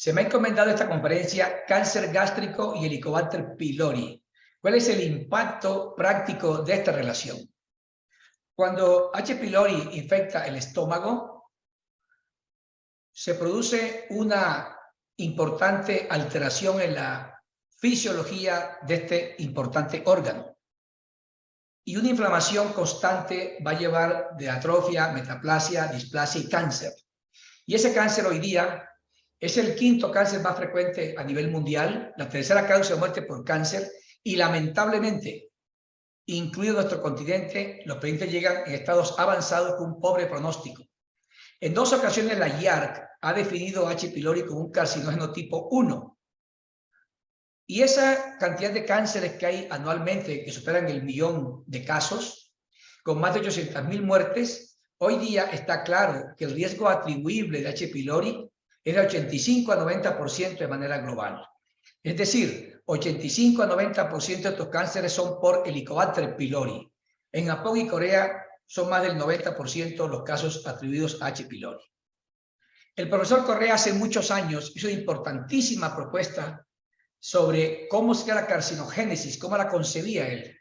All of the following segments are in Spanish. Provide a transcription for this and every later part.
Se me ha encomendado esta conferencia Cáncer gástrico y Helicobacter pylori. ¿Cuál es el impacto práctico de esta relación? Cuando H. pylori infecta el estómago, se produce una importante alteración en la fisiología de este importante órgano. Y una inflamación constante va a llevar de atrofia, metaplasia, displasia y cáncer. Y ese cáncer hoy día es el quinto cáncer más frecuente a nivel mundial, la tercera causa de muerte por cáncer, y lamentablemente, incluido nuestro continente, los pacientes llegan en estados avanzados con un pobre pronóstico. En 2 ocasiones la IARC ha definido H. pylori como un carcinógeno tipo 1. Y esa cantidad de cánceres que hay anualmente, que superan el 1.000.000 de casos, con más de 800.000 muertes, hoy día está claro que el riesgo atribuible de H. pylori es de 85 a 90% de manera global. Es decir, 85 a 90% de estos cánceres son por Helicobacter pylori. En Japón y Corea son más del 90% los casos atribuidos a H. pylori. El profesor Correa hace muchos años hizo una importantísima propuesta sobre cómo sería la carcinogénesis, cómo la concebía él.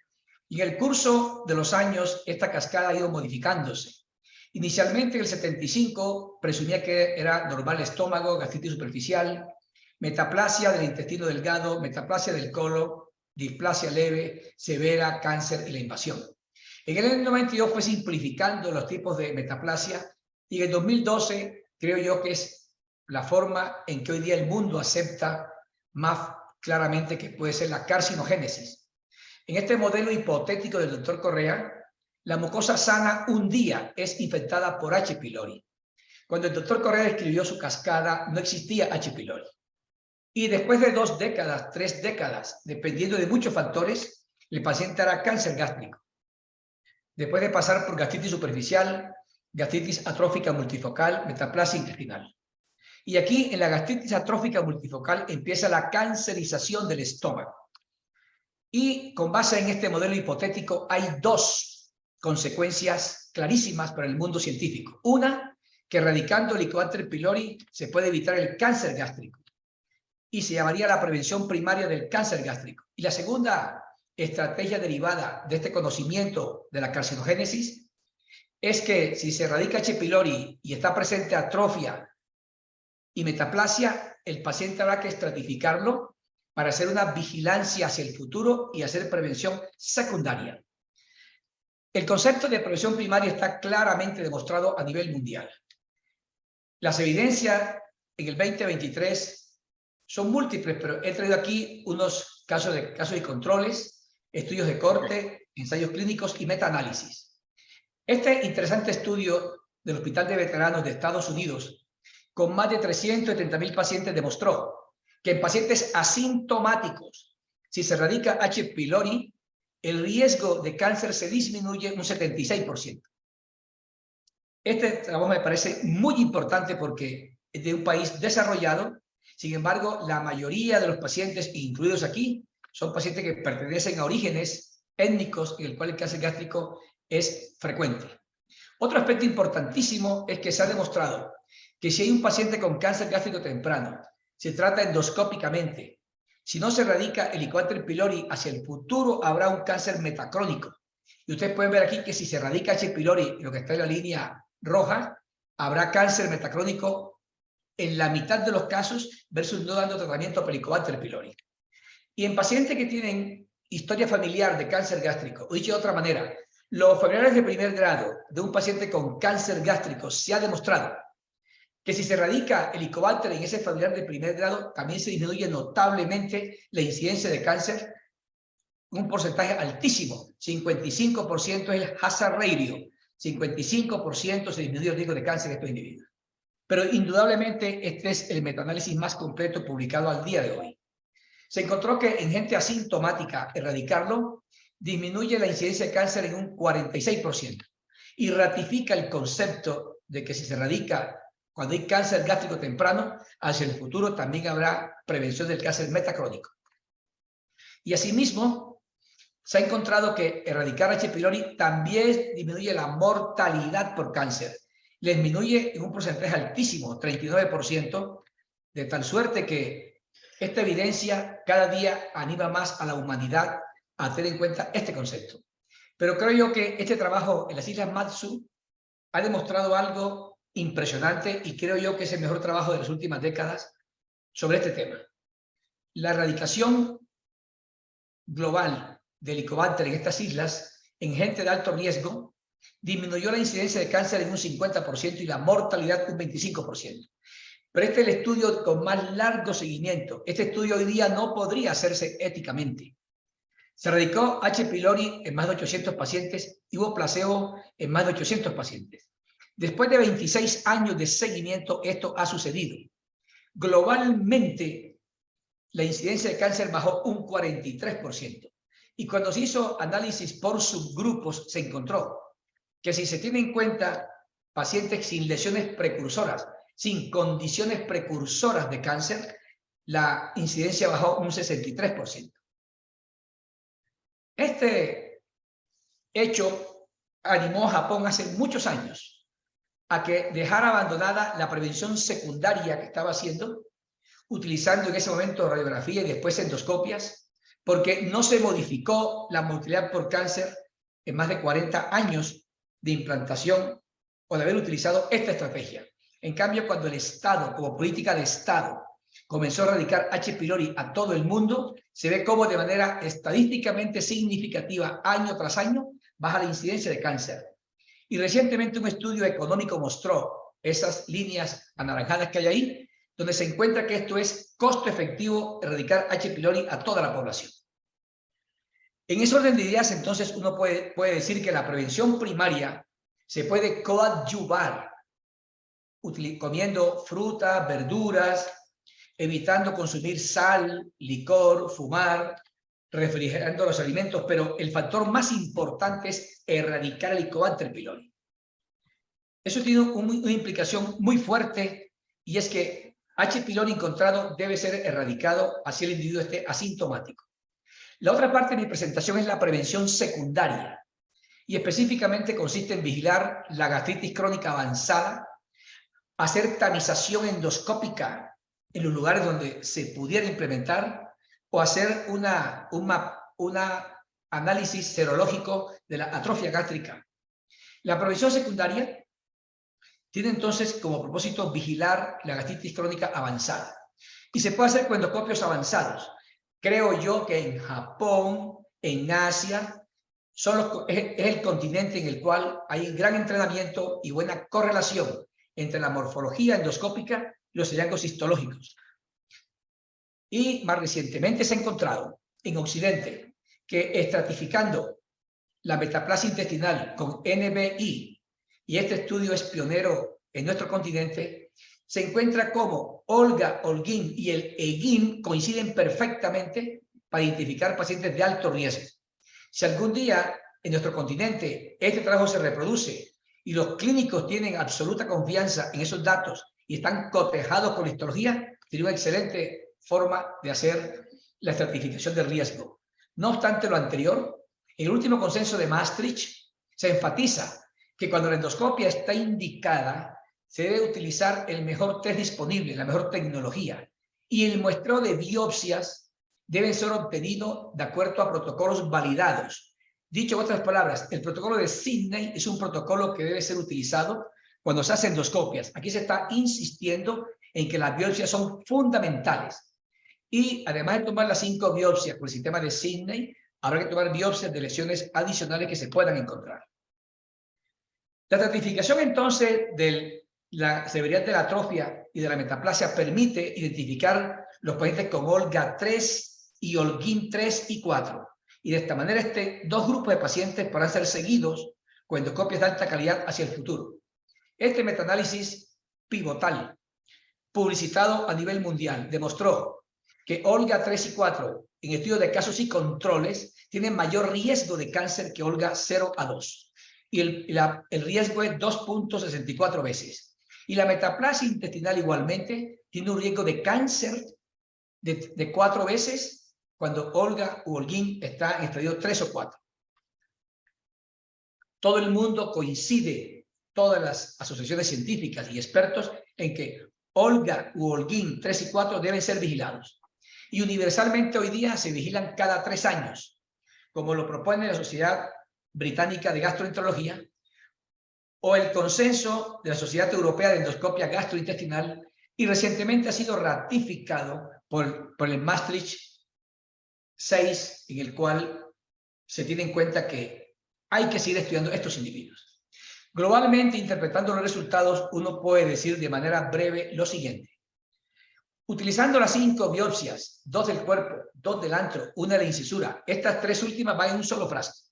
Y en el curso de los años, esta cascada ha ido modificándose. Inicialmente, en el 75, presumía que era normal el estómago, gastritis superficial, metaplasia del intestino delgado, metaplasia del colon, displasia leve, severa, cáncer y la invasión. En el año 92 fue simplificando los tipos de metaplasia y en el 2012 creo yo que es la forma en que hoy día el mundo acepta más claramente que puede ser la carcinogénesis. En este modelo hipotético del doctor Correa, la mucosa sana un día es infectada por H. pylori. Cuando el doctor Correa escribió su cascada, no existía H. pylori. Y después de 2 décadas, 3 décadas, dependiendo de muchos factores, el paciente hará cáncer gástrico. Después de pasar por gastritis superficial, gastritis atrófica multifocal, metaplasia intestinal. Y aquí, en la gastritis atrófica multifocal, empieza la cancerización del estómago. Y con base en este modelo hipotético, hay 2 consecuencias clarísimas para el mundo científico. Una, que erradicando Helicobacter pylori se puede evitar el cáncer gástrico. Y se llamaría la prevención primaria del cáncer gástrico. Y la segunda estrategia derivada de este conocimiento de la carcinogénesis es que si se erradica H. pylori y está presente atrofia y metaplasia, el paciente habrá que estratificarlo para hacer una vigilancia hacia el futuro y hacer prevención secundaria. El concepto de prevención primaria está claramente demostrado a nivel mundial. Las evidencias en el 2023 son múltiples, pero he traído aquí unos casos de controles, estudios de corte, ensayos clínicos y metaanálisis. Este interesante estudio del Hospital de Veteranos de Estados Unidos, con más de 370.000 pacientes, demostró que en pacientes asintomáticos, si se erradica H. pylori, el riesgo de cáncer se disminuye un 76%. Este trabajo me parece muy importante porque es de un país desarrollado. Sin embargo, la mayoría de los pacientes incluidos aquí son pacientes que pertenecen a orígenes étnicos en el cual el cáncer gástrico es frecuente. Otro aspecto importantísimo es que se ha demostrado que si hay un paciente con cáncer gástrico temprano, se trata endoscópicamente. Si no se erradica el Helicobacter pylori, hacia el futuro habrá un cáncer metacrónico. Y ustedes pueden ver aquí que si se erradica H. pylori, lo que está en la línea roja, habrá cáncer metacrónico en la mitad de los casos versus no dando tratamiento para Helicobacter pylori. Y en pacientes que tienen historia familiar de cáncer gástrico, o dicho de otra manera, los familiares de primer grado de un paciente con cáncer gástrico, se ha demostrado que si se erradica el Helicobacter en ese familiar de primer grado, también se disminuye notablemente la incidencia de cáncer, un porcentaje altísimo, 55% es el hazard ratio, 55% se disminuye el riesgo de cáncer en estos individuos. Pero indudablemente este es el metaanálisis más completo publicado al día de hoy. Se encontró que en gente asintomática erradicarlo disminuye la incidencia de cáncer en un 46% y ratifica el concepto de que si se erradica cuando hay cáncer gástrico temprano, hacia el futuro también habrá prevención del cáncer metacrónico. Y asimismo, se ha encontrado que erradicar H. pylori también disminuye la mortalidad por cáncer. Le disminuye en un porcentaje altísimo, 39%, de tal suerte que esta evidencia cada día anima más a la humanidad a tener en cuenta este concepto. Pero creo yo que este trabajo en las Islas Matsu ha demostrado algo impresionante y creo yo que es el mejor trabajo de las últimas décadas sobre este tema. La erradicación global del Helicobacter en estas islas, en gente de alto riesgo, disminuyó la incidencia de cáncer en un 50% y la mortalidad un 25%. Pero este es el estudio con más largo seguimiento. Este estudio hoy día no podría hacerse éticamente. Se erradicó H. pylori en más de 800 pacientes y hubo placebo en más de 800 pacientes. Después de 26 años de seguimiento, esto ha sucedido. Globalmente, la incidencia de cáncer bajó un 43%. Y cuando se hizo análisis por subgrupos, se encontró que si se tiene en cuenta pacientes sin lesiones precursoras, sin condiciones precursoras de cáncer, la incidencia bajó un 63%. Este hecho animó a Japón hace muchos años a que dejara abandonada la prevención secundaria que estaba haciendo, utilizando en ese momento radiografía y después endoscopias, porque no se modificó la mortalidad por cáncer en más de 40 años de implantación o de haber utilizado esta estrategia. En cambio, cuando el Estado, como política de Estado, comenzó a erradicar H. pylori a todo el mundo, se ve cómo de manera estadísticamente significativa, año tras año, baja la incidencia de cáncer. Y recientemente un estudio económico mostró esas líneas anaranjadas que hay ahí, donde se encuentra que esto es costo efectivo erradicar H. pylori a toda la población. En ese orden de ideas, entonces, uno puede decir que la prevención primaria se puede coadyuvar comiendo frutas, verduras, evitando consumir sal, licor, fumar, refrigerando los alimentos, pero el factor más importante es erradicar el Helicobacter pylori. Eso tiene una implicación muy fuerte y es que H. pylori encontrado debe ser erradicado así el individuo esté asintomático. La otra parte de mi presentación es la prevención secundaria y específicamente consiste en vigilar la gastritis crónica avanzada, hacer tamización endoscópica en los lugares donde se pudiera implementar o hacer un análisis serológico de la atrofia gástrica. La prevención secundaria tiene entonces como propósito vigilar la gastritis crónica avanzada y se puede hacer con endoscopios avanzados. Creo yo que en Japón, en Asia, es el continente en el cual hay gran entrenamiento y buena correlación entre la morfología endoscópica y los hallazgos histológicos. Y más recientemente se ha encontrado en Occidente que estratificando la metaplasia intestinal con NBI, y este estudio es pionero en nuestro continente, se encuentra cómo Olga, Holguín y el EGIM coinciden perfectamente para identificar pacientes de alto riesgo. Si algún día en nuestro continente este trabajo se reproduce y los clínicos tienen absoluta confianza en esos datos y están cotejados con la histología, sería una excelente forma de hacer la estratificación de riesgo. No obstante lo anterior, en el último consenso de Maastricht se enfatiza que cuando la endoscopia está indicada, se debe utilizar el mejor test disponible, la mejor tecnología, y el muestreo de biopsias debe ser obtenido de acuerdo a protocolos validados. Dicho en otras palabras, el protocolo de Sydney es un protocolo que debe ser utilizado cuando se hacen endoscopias. Aquí se está insistiendo en que las biopsias son fundamentales. Y además de tomar las 5 biopsias por el sistema de Sydney, habrá que tomar biopsias de lesiones adicionales que se puedan encontrar. La estratificación entonces de la severidad de la atrofia y de la metaplasia permite identificar los pacientes con Olga 3 y Holguín 3 y 4. Y de esta manera dos grupos de pacientes podrán ser seguidos con endoscopias de alta calidad hacia el futuro. Este metaanálisis pivotal, publicitado a nivel mundial, demostró que Olga 3 y 4, en estudios de casos y controles, tienen mayor riesgo de cáncer que Olga 0 a 2. Y el riesgo es 2.64 veces. Y la metaplasia intestinal igualmente tiene un riesgo de cáncer de 4 veces cuando Olga u Holguín está en estadio 3 o 4. Todo el mundo coincide, todas las asociaciones científicas y expertos, en que Olga u Holguín 3 y 4 deben ser vigilados. Y universalmente hoy día se vigilan cada 3 años, como lo propone la Sociedad Británica de Gastroenterología o el consenso de la Sociedad Europea de Endoscopia Gastrointestinal, y recientemente ha sido ratificado por el Maastricht 6, en el cual se tiene en cuenta que hay que seguir estudiando estos individuos. Globalmente, interpretando los resultados, uno puede decir de manera breve lo siguiente. Utilizando las 5 biopsias, 2 del cuerpo, 2 del antro, 1 de la incisura, estas 3 últimas van en un solo frasco.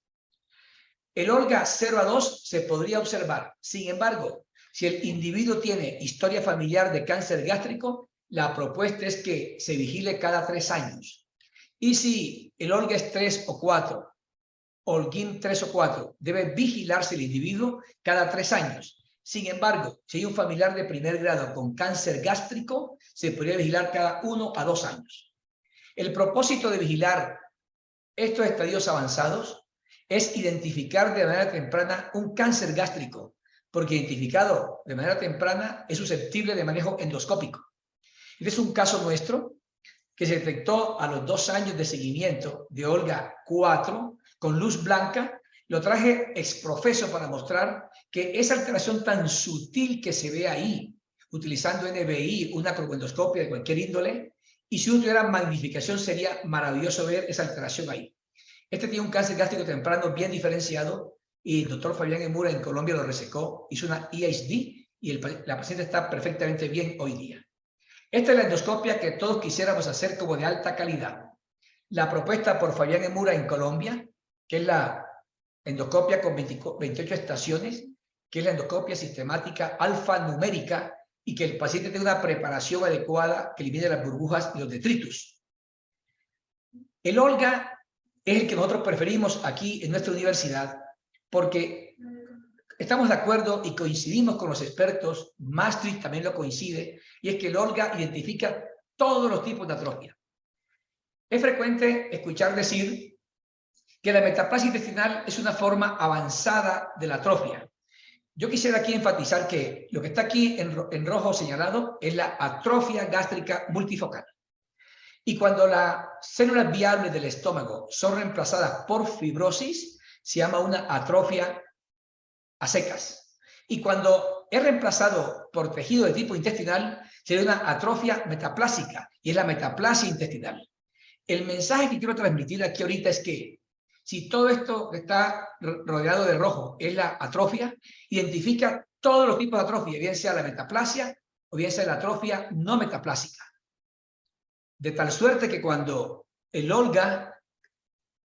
El Olga 0 a 2 se podría observar. Sin embargo, si el individuo tiene historia familiar de cáncer gástrico, la propuesta es que se vigile cada 3 años. Y si el Olga es 3 o 4, Holguín 3 o 4, debe vigilarse el individuo cada 3 años. Sin embargo, si hay un familiar de primer grado con cáncer gástrico, se podría vigilar cada 1 a 2 años. El propósito de vigilar estos estadios avanzados es identificar de manera temprana un cáncer gástrico, porque identificado de manera temprana es susceptible de manejo endoscópico. Este es un caso nuestro que se detectó a los 2 años de seguimiento de Olga 4 con luz blanca. Lo traje exprofeso para mostrar que esa alteración tan sutil que se ve ahí, utilizando NBI, una acroendoscopia de cualquier índole, y si uno tuviera magnificación sería maravilloso ver esa alteración ahí. Este tiene un cáncer gástrico temprano bien diferenciado y el doctor Fabián Emura en Colombia lo resecó, hizo una EHD y la paciente está perfectamente bien hoy día. Esta es la endoscopia que todos quisiéramos hacer como de alta calidad. La propuesta por Fabián Emura en Colombia, que es la endoscopia con 28 estaciones, que es la endoscopia sistemática alfanumérica y que el paciente tenga una preparación adecuada que elimine las burbujas y los detritus. El Olga es el que nosotros preferimos aquí en nuestra universidad porque estamos de acuerdo y coincidimos con los expertos, Maastricht también lo coincide, y es que el Olga identifica todos los tipos de atrofia. Es frecuente escuchar decir que la metaplasia intestinal es una forma avanzada de la atrofia. Yo quisiera aquí enfatizar que lo que está aquí en rojo señalado es la atrofia gástrica multifocal. Y cuando las células viables del estómago son reemplazadas por fibrosis, se llama una atrofia a secas. Y cuando es reemplazado por tejido de tipo intestinal, sería una atrofia metaplásica, y es la metaplasia intestinal. El mensaje que quiero transmitir aquí ahorita es que si todo esto que está rodeado de rojo es la atrofia, identifica todos los tipos de atrofia, bien sea la metaplasia o bien sea la atrofia no metaplásica. De tal suerte que cuando el Olga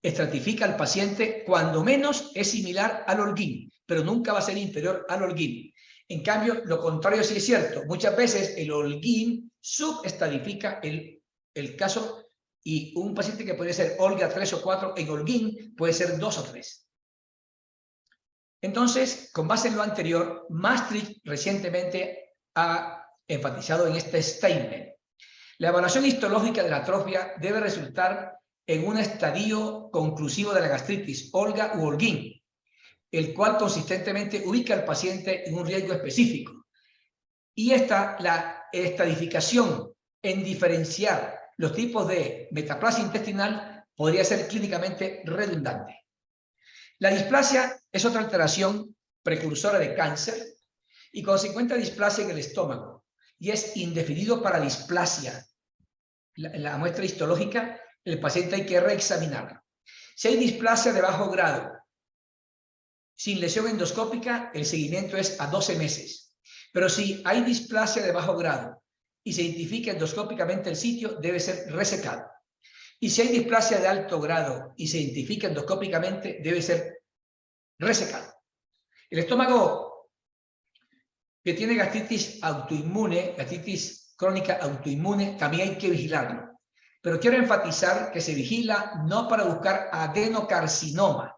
estratifica al paciente, cuando menos es similar al Holguín, pero nunca va a ser inferior al Holguín. En cambio, lo contrario sí es cierto. Muchas veces el Holguín subestratifica el caso y un paciente que puede ser Olga 3 o 4 en Holguín puede ser 2 o 3. Entonces, con base en lo anterior, Maastricht recientemente ha enfatizado en este statement. La evaluación histológica de la atrofia debe resultar en un estadio conclusivo de la gastritis, Olga u Holguín, el cual consistentemente ubica al paciente en un riesgo específico. Y la estadificación en diferenciar los tipos de metaplasia intestinal podría ser clínicamente redundante. La displasia es otra alteración precursora de cáncer y cuando se encuentra displasia en el estómago y es indefinido para displasia, la muestra histológica, el paciente hay que reexaminarlo. Si hay displasia de bajo grado, sin lesión endoscópica, el seguimiento es a 12 meses. Pero si hay displasia de bajo grado y se identifica endoscópicamente el sitio, debe ser resecado. Y si hay displasia de alto grado y se identifica endoscópicamente, debe ser resecado. El estómago que tiene gastritis autoinmune, gastritis crónica autoinmune, también hay que vigilarlo. Pero quiero enfatizar que se vigila no para buscar adenocarcinoma,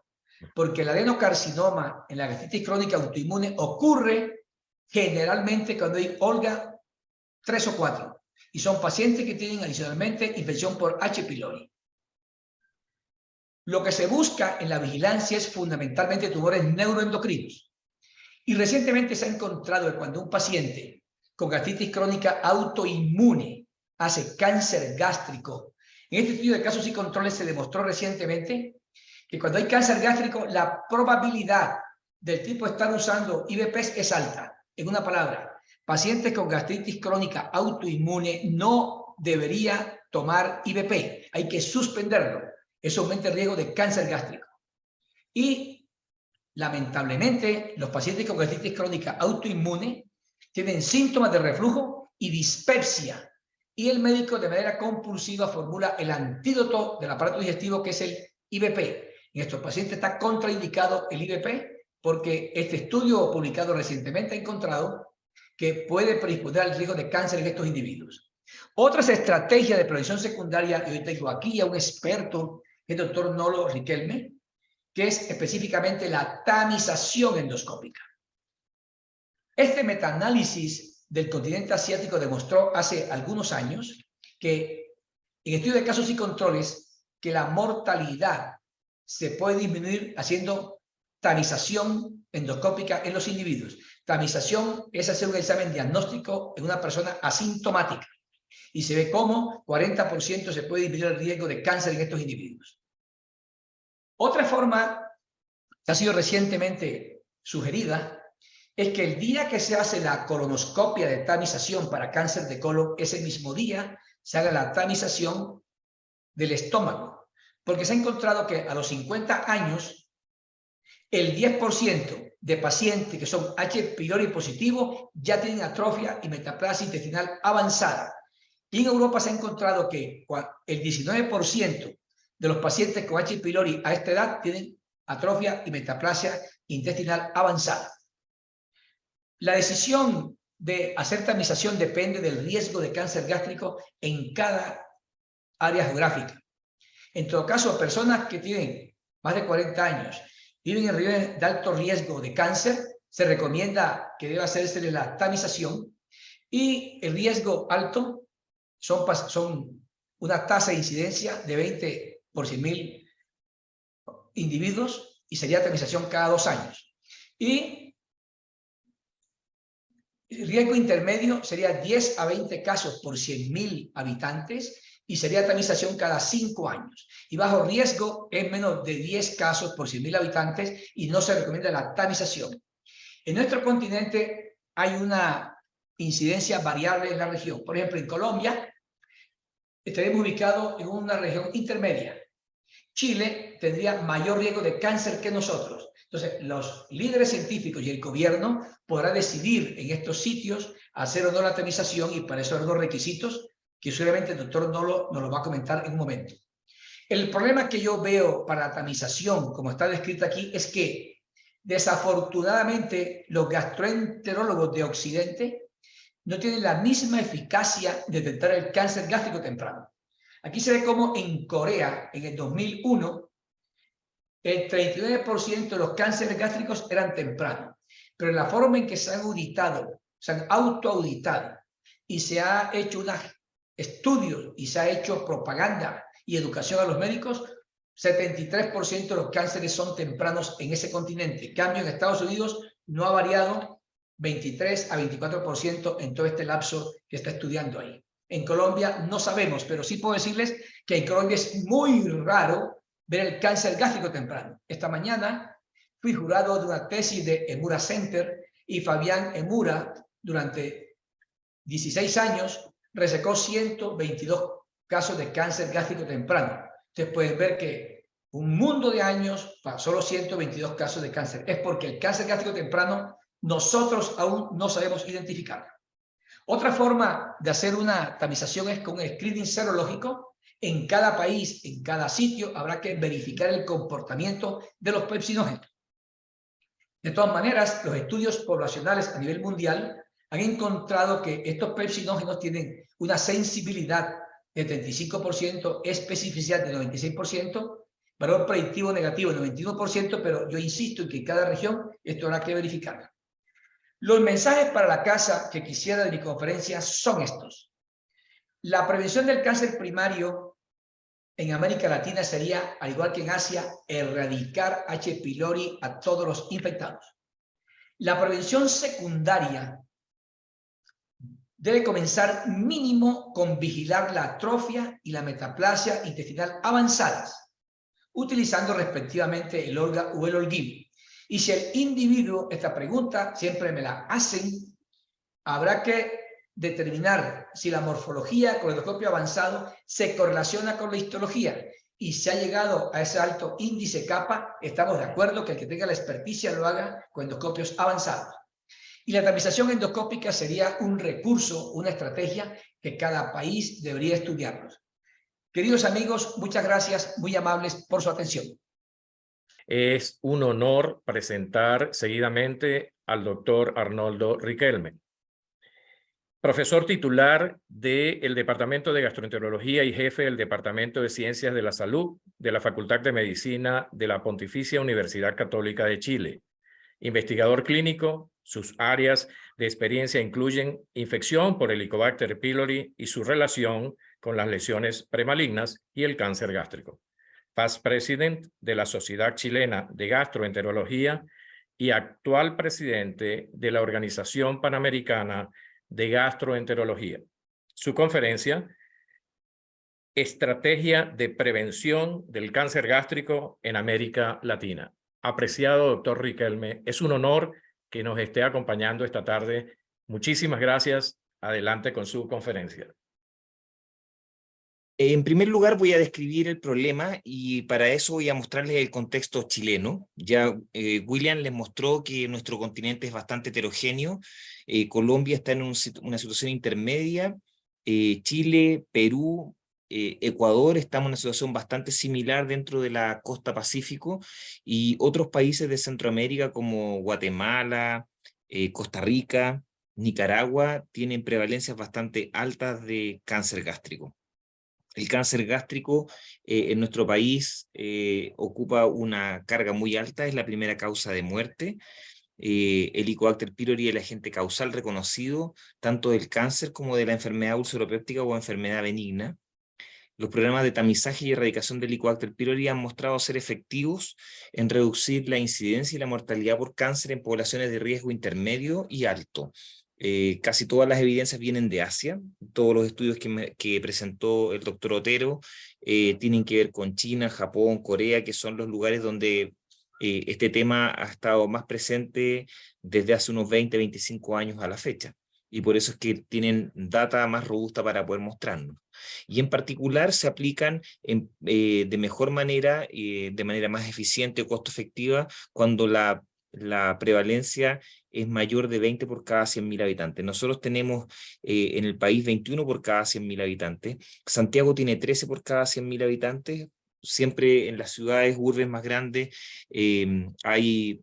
porque el adenocarcinoma en la gastritis crónica autoinmune ocurre generalmente cuando hay Olga 3 o 4 y son pacientes que tienen adicionalmente infección por H. pylori. Lo que se busca en la vigilancia es fundamentalmente tumores neuroendocrinos. Y recientemente se ha encontrado que cuando un paciente con gastritis crónica autoinmune hace cáncer gástrico. En este estudio de casos y controles se demostró recientemente que cuando hay cáncer gástrico, la probabilidad del tipo estar usando IVPs es alta. En una palabra, pacientes con gastritis crónica autoinmune no debería tomar IVP. Hay que suspenderlo. Eso aumenta el riesgo de cáncer gástrico. Y lamentablemente, los pacientes con gastritis crónica autoinmune tienen síntomas de reflujo y dispepsia. Y el médico de manera compulsiva formula el antídoto del aparato digestivo, que es el IVP. En estos pacientes está contraindicado el IVP porque este estudio publicado recientemente ha encontrado que puede predisponer al riesgo de cáncer en estos individuos. Otras estrategias de prevención secundaria, y hoy tengo aquí a un experto, el doctor Nolo Riquelme, que es específicamente la tamización endoscópica. Este metaanálisis del continente asiático demostró hace algunos años que en estudios de casos y controles que la mortalidad se puede disminuir haciendo tamización endoscópica en los individuos. Tamización es hacer un examen diagnóstico en una persona asintomática y se ve cómo 40% se puede disminuir el riesgo de cáncer en estos individuos. Otra forma que ha sido recientemente sugerida es que el día que se hace la colonoscopia de tamización para cáncer de colon, ese mismo día se haga la tamización del estómago, porque se ha encontrado que a los 50 años el 10% de pacientes que son H. pylori positivo ya tienen atrofia y metaplasia intestinal avanzada. Y en Europa se ha encontrado que el 19% de los pacientes con H. pylori a esta edad tienen atrofia y metaplasia intestinal avanzada. La decisión de hacer tamización depende del riesgo de cáncer gástrico en cada área geográfica. En todo caso, personas que tienen más de 40 años, viven en regiones de alto riesgo de cáncer, se recomienda que deba hacerse la tamización, y el riesgo alto son una tasa de incidencia de 20 por 100.000 individuos y sería tamización cada 2 años. Y el riesgo intermedio sería 10 a 20 casos por 100.000 habitantes y sería tamización cada 5 años. Y bajo riesgo es menos de 10 casos por 100.000 habitantes y no se recomienda la tamización. En nuestro continente hay una incidencia variable en la región. Por ejemplo, en Colombia estaremos ubicados en una región intermedia. Chile tendría mayor riesgo de cáncer que nosotros. Entonces, los líderes científicos y el gobierno podrán decidir en estos sitios hacer o no la tamización, y para eso hay unos requisitos que seguramente el doctor Nolo nos lo va a comentar en un momento. El problema que yo veo para la tamización, como está descrita aquí, es que desafortunadamente los gastroenterólogos de Occidente no tienen la misma eficacia de detectar el cáncer gástrico temprano. Aquí se ve cómo en Corea, en el 2001, el 39% de los cánceres gástricos eran tempranos, pero la forma en que se han auditado, se han autoauditado y se ha hecho unos estudios y se ha hecho propaganda y educación a los médicos, 73% de los cánceres son tempranos en ese continente. En cambio, en Estados Unidos no ha variado 23 a 24% en todo este lapso que está estudiando ahí. En Colombia no sabemos, pero sí puedo decirles que en Colombia es muy raro ver el cáncer gástrico temprano. Esta mañana fui jurado de una tesis de Emura Center y Fabián Emura, durante 16 años, resecó 122 casos de cáncer gástrico temprano. Ustedes pueden ver que un mundo de años para solo 122 casos de cáncer. Es porque el cáncer gástrico temprano nosotros aún no sabemos identificar. Otra forma de hacer una tamización es con un screening serológico. En cada país, en cada sitio, habrá que verificar el comportamiento de los pepsinógenos. De todas maneras, los estudios poblacionales a nivel mundial han encontrado que estos pepsinógenos tienen una sensibilidad de 35%, especificidad de 96%, valor predictivo negativo de 91%, pero yo insisto en que en cada región esto habrá que verificar. Los mensajes para la casa que quisiera de mi conferencia son estos. La prevención del cáncer primario en América Latina sería, al igual que en Asia, erradicar H. pylori a todos los infectados. La prevención secundaria debe comenzar mínimo con vigilar la atrofia y la metaplasia intestinal avanzadas, utilizando respectivamente el Olga o el Olguín. Y si el individuo, esta pregunta siempre me la hacen, habrá que determinar si la morfología con endoscopio avanzado se correlaciona con la histología. Y si ha llegado a ese alto índice kappa, estamos de acuerdo que el que tenga la experticia lo haga con endoscopios avanzados. Y la tamización endoscópica sería un recurso, una estrategia que cada país debería estudiarlos. Queridos amigos, muchas gracias, muy amables por su atención. Es un honor presentar seguidamente al doctor Arnoldo Riquelme, profesor titular del Departamento de Gastroenterología y jefe del Departamento de Ciencias de la Salud de la Facultad de Medicina de la Pontificia Universidad Católica de Chile. Investigador clínico, sus áreas de experiencia incluyen infección por Helicobacter pylori y su relación con las lesiones premalignas y el cáncer gástrico. Past President de la Sociedad Chilena de Gastroenterología y actual presidente de la Organización Panamericana de Gastroenterología. Su conferencia, Estrategia de Prevención del Cáncer Gástrico en América Latina. Apreciado doctor Riquelme, es un honor que nos esté acompañando esta tarde. Muchísimas gracias. Adelante con su conferencia. En primer lugar voy a describir el problema y para eso voy a mostrarles el contexto chileno. Ya William les mostró que nuestro continente es bastante heterogéneo. Colombia está en una situación intermedia. Chile, Perú, Ecuador estamos en una situación bastante similar dentro de la costa Pacífico, y otros países de Centroamérica como Guatemala, Costa Rica, Nicaragua tienen prevalencias bastante altas de cáncer gástrico. El cáncer gástrico en nuestro país ocupa una carga muy alta, es la primera causa de muerte. Helicobacter pylori es el agente causal reconocido tanto del cáncer como de la enfermedad ulceropéptica o enfermedad benigna. Los programas de tamizaje y erradicación del Helicobacter pylori han mostrado ser efectivos en reducir la incidencia y la mortalidad por cáncer en poblaciones de riesgo intermedio y alto. Casi todas las evidencias vienen de Asia. Todos los estudios que presentó el doctor Otero tienen que ver con China, Japón, Corea, que son los lugares donde este tema ha estado más presente desde hace unos 20, 25 años a la fecha. Y por eso es que tienen data más robusta para poder mostrarnos. Y en particular se aplican de mejor manera, de manera más eficiente o costo efectiva, cuando la prevalencia es mayor de 20 por cada 100.000 habitantes. Nosotros tenemos en el país 21 por cada 100.000 habitantes. Santiago tiene 13 por cada 100.000 habitantes. Siempre en las ciudades, urbes más grandes, hay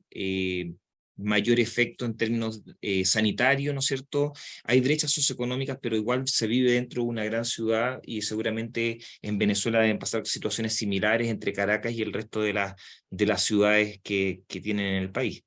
mayor efecto en términos sanitarios, ¿no es cierto? Hay brechas socioeconómicas, pero igual se vive dentro de una gran ciudad, y seguramente en Venezuela deben pasar situaciones similares entre Caracas y el resto de las ciudades que tienen en el país.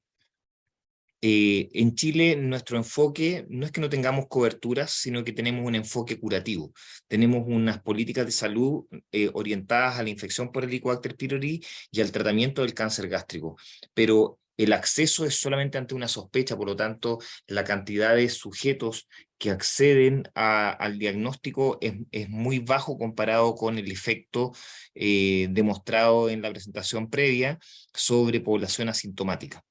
En Chile nuestro enfoque no es que no tengamos coberturas, sino que tenemos un enfoque curativo. Tenemos unas políticas de salud orientadas a la infección por Helicobacter pylori y al tratamiento del cáncer gástrico, pero el acceso es solamente ante una sospecha, por lo tanto la cantidad de sujetos que acceden al diagnóstico es muy bajo comparado con el efecto demostrado en la presentación previa sobre población asintomática.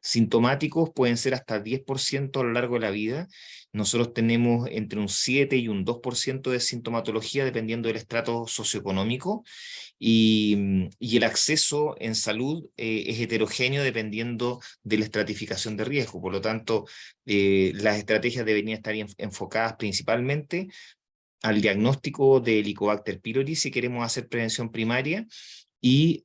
Sintomáticos pueden ser hasta 10% a lo largo de la vida. Nosotros tenemos entre un 7 y un 2% de sintomatología dependiendo del estrato socioeconómico, y el acceso en salud es heterogéneo dependiendo de la estratificación de riesgo. Por lo tanto, las estrategias deberían estar enfocadas principalmente al diagnóstico de Helicobacter pylori si queremos hacer prevención primaria, y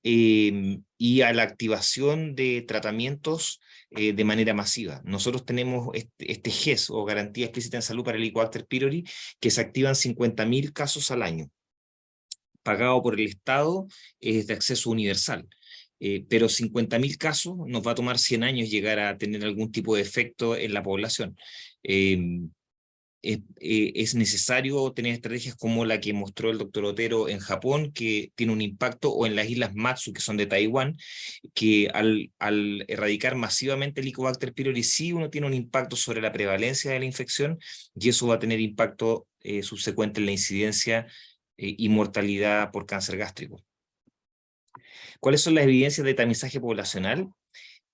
a la activación de tratamientos de manera masiva. Nosotros tenemos este GES, o Garantía Explícita en Salud para el Helicobacter pylori, que se activan 50.000 casos al año, pagado por el Estado, es de acceso universal. Pero 50.000 casos nos va a tomar 100 años llegar a tener algún tipo de efecto en la población. es necesario tener estrategias como la que mostró el doctor Otero en Japón, que tiene un impacto, o en las islas Matsu, que son de Taiwán, que al erradicar masivamente el Helicobacter pylori, sí uno tiene un impacto sobre la prevalencia de la infección, y eso va a tener impacto subsecuente en la incidencia y mortalidad por cáncer gástrico. ¿Cuáles son las evidencias de tamizaje poblacional?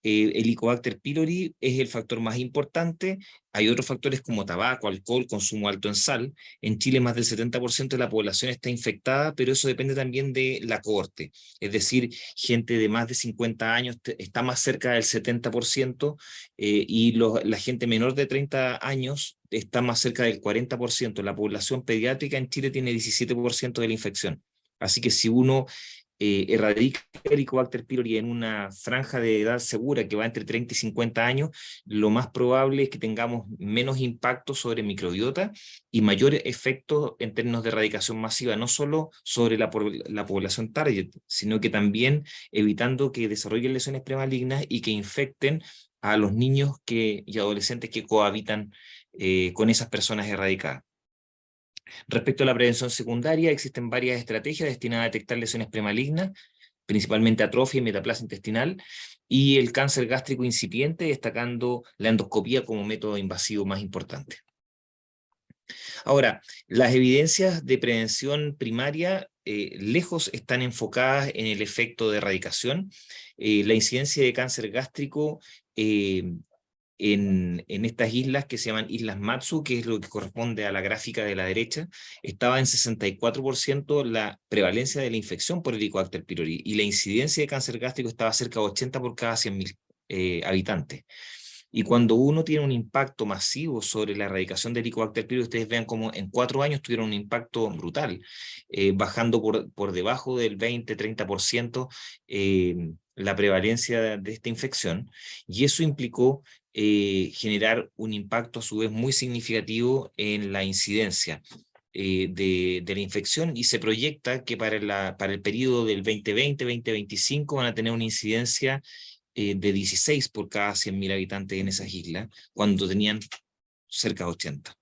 El Helicobacter pylori es el factor más importante. Hay otros factores como tabaco, alcohol, consumo alto en sal. En Chile más del 70% de la población está infectada, pero eso depende también de la cohorte. Es decir, gente de más de 50 años está más cerca del 70%, y la gente menor de 30 años está más cerca del 40%. La población pediátrica en Chile tiene 17% de la infección. Así que si uno erradica el Helicobacter pylori en una franja de edad segura que va entre 30 y 50 años, lo más probable es que tengamos menos impacto sobre microbiota y mayor efecto en términos de erradicación masiva, no solo sobre la población target, sino que también evitando que desarrollen lesiones premalignas y que infecten a los niños y adolescentes que cohabitan con esas personas erradicadas. Respecto a la prevención secundaria, existen varias estrategias destinadas a detectar lesiones premalignas, principalmente atrofia y metaplasia intestinal, y el cáncer gástrico incipiente, destacando la endoscopía como método invasivo más importante. Ahora, las evidencias de prevención primaria lejos están enfocadas en el efecto de erradicación. La incidencia de cáncer gástrico en estas islas que se llaman Islas Matsu, que es lo que corresponde a la gráfica de la derecha, estaba en 64% la prevalencia de la infección por Helicobacter pylori, y la incidencia de cáncer gástrico estaba cerca de 80 por cada 100.000 habitantes. Y cuando uno tiene un impacto masivo sobre la erradicación de Helicobacter pylori, ustedes vean cómo en 4 años tuvieron un impacto brutal, bajando por debajo del 20-30% la prevalencia de esta infección, y eso implicó generar un impacto a su vez muy significativo en la incidencia de la infección, y se proyecta que para el periodo del 2020-2025 van a tener una incidencia de 16 por cada 100.000 habitantes en esas islas, cuando tenían cerca de 80.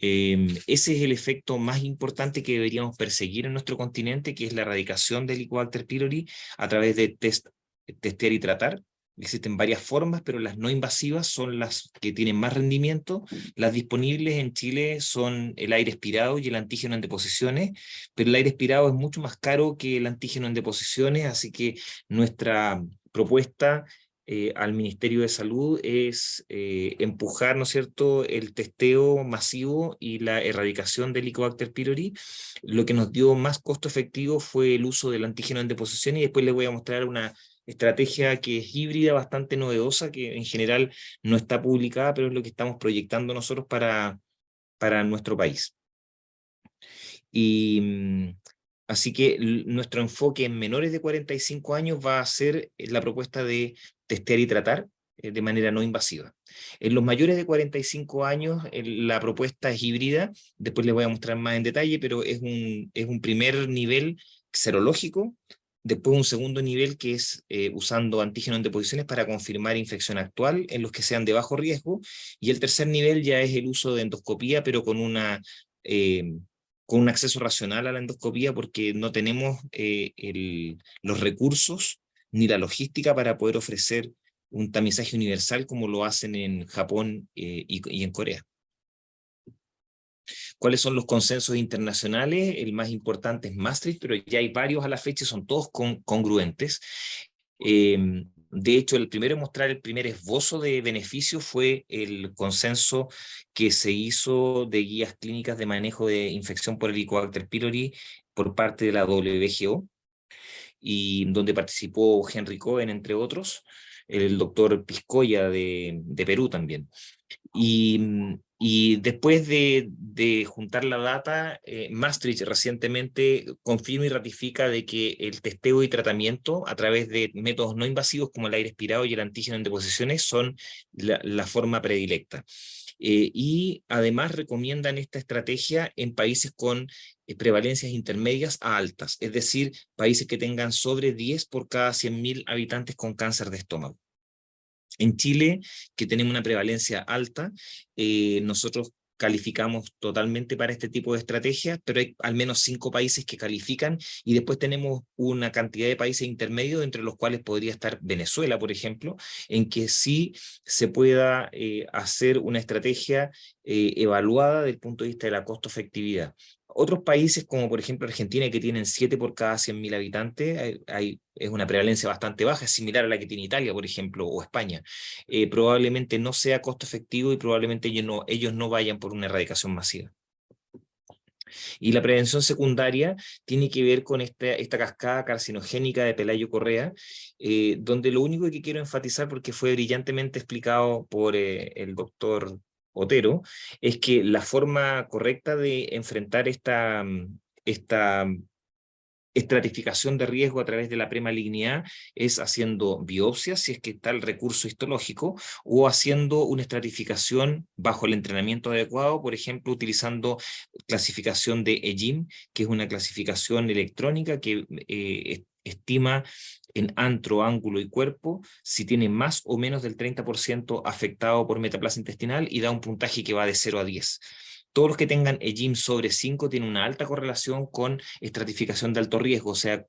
Ese es el efecto más importante que deberíamos perseguir en nuestro continente, que es la erradicación del Helicobacter pylori a través de testear y tratar. Existen varias formas, pero las no invasivas son las que tienen más rendimiento. Las disponibles en Chile son el aire expirado y el antígeno en deposiciones, pero el aire expirado es mucho más caro que el antígeno en deposiciones, así que nuestra propuesta al Ministerio de Salud es empujar, ¿no es cierto?, el testeo masivo y la erradicación del Helicobacter pylori. Lo que nos dio más costo efectivo fue el uso del antígeno en deposición, y después les voy a mostrar una estrategia que es híbrida, bastante novedosa, que en general no está publicada, pero es lo que estamos proyectando nosotros para nuestro país. Y así que nuestro enfoque en menores de 45 años va a ser la propuesta de testear y tratar de manera no invasiva. En los mayores de 45 años la propuesta es híbrida, después les voy a mostrar más en detalle, pero es un primer nivel serológico, después un segundo nivel que es usando antígeno en deposiciones para confirmar infección actual en los que sean de bajo riesgo, y el tercer nivel ya es el uso de endoscopía, pero con un acceso racional a la endoscopía, porque no tenemos los recursos ni la logística para poder ofrecer un tamizaje universal como lo hacen en Japón y en Corea. ¿Cuáles son los consensos internacionales? El más importante es Maastricht, pero ya hay varios a la fecha, son todos congruentes. De hecho, el primero en mostrar el primer esbozo de beneficio fue el consenso que se hizo de guías clínicas de manejo de infección por Helicobacter pylori por parte de la WHO, y donde participó Henry Cohen, entre otros, el doctor Piscoya de Perú también. Y después de juntar la data, Maastricht recientemente confirma y ratifica de que el testeo y tratamiento a través de métodos no invasivos como el aire expirado y el antígeno en deposiciones son la forma predilecta. Y además recomiendan esta estrategia en países con prevalencias intermedias a altas, es decir, países que tengan sobre 10 por cada 100.000 habitantes con cáncer de estómago. En Chile, que tenemos una prevalencia alta, nosotros calificamos totalmente para este tipo de estrategias, pero hay al menos 5 países que califican, y después tenemos una cantidad de países intermedios, entre los cuales podría estar Venezuela, por ejemplo, en que sí se pueda hacer una estrategia evaluada desde el punto de vista de la costo-efectividad. Otros países, como por ejemplo Argentina, que tienen 7 por cada 100.000 habitantes, es una prevalencia bastante baja, es similar a la que tiene Italia, por ejemplo, o España. Probablemente no sea costo efectivo y probablemente ellos no vayan por una erradicación masiva. Y la prevención secundaria tiene que ver con esta cascada carcinogénica de Pelayo Correa, donde lo único que quiero enfatizar, porque fue brillantemente explicado por el doctor Otero, es que la forma correcta de enfrentar esta estratificación de riesgo a través de la premalignidad es haciendo biopsias, si es que está el recurso histológico, o haciendo una estratificación bajo el entrenamiento adecuado, por ejemplo, utilizando clasificación de EGIM, que es una clasificación electrónica que estima en antro, ángulo y cuerpo si tiene más o menos del 30% afectado por metaplasia intestinal, y da un puntaje que va de 0 a 10. Todos los que tengan EGIM sobre 5 tienen una alta correlación con estratificación de alto riesgo, o sea,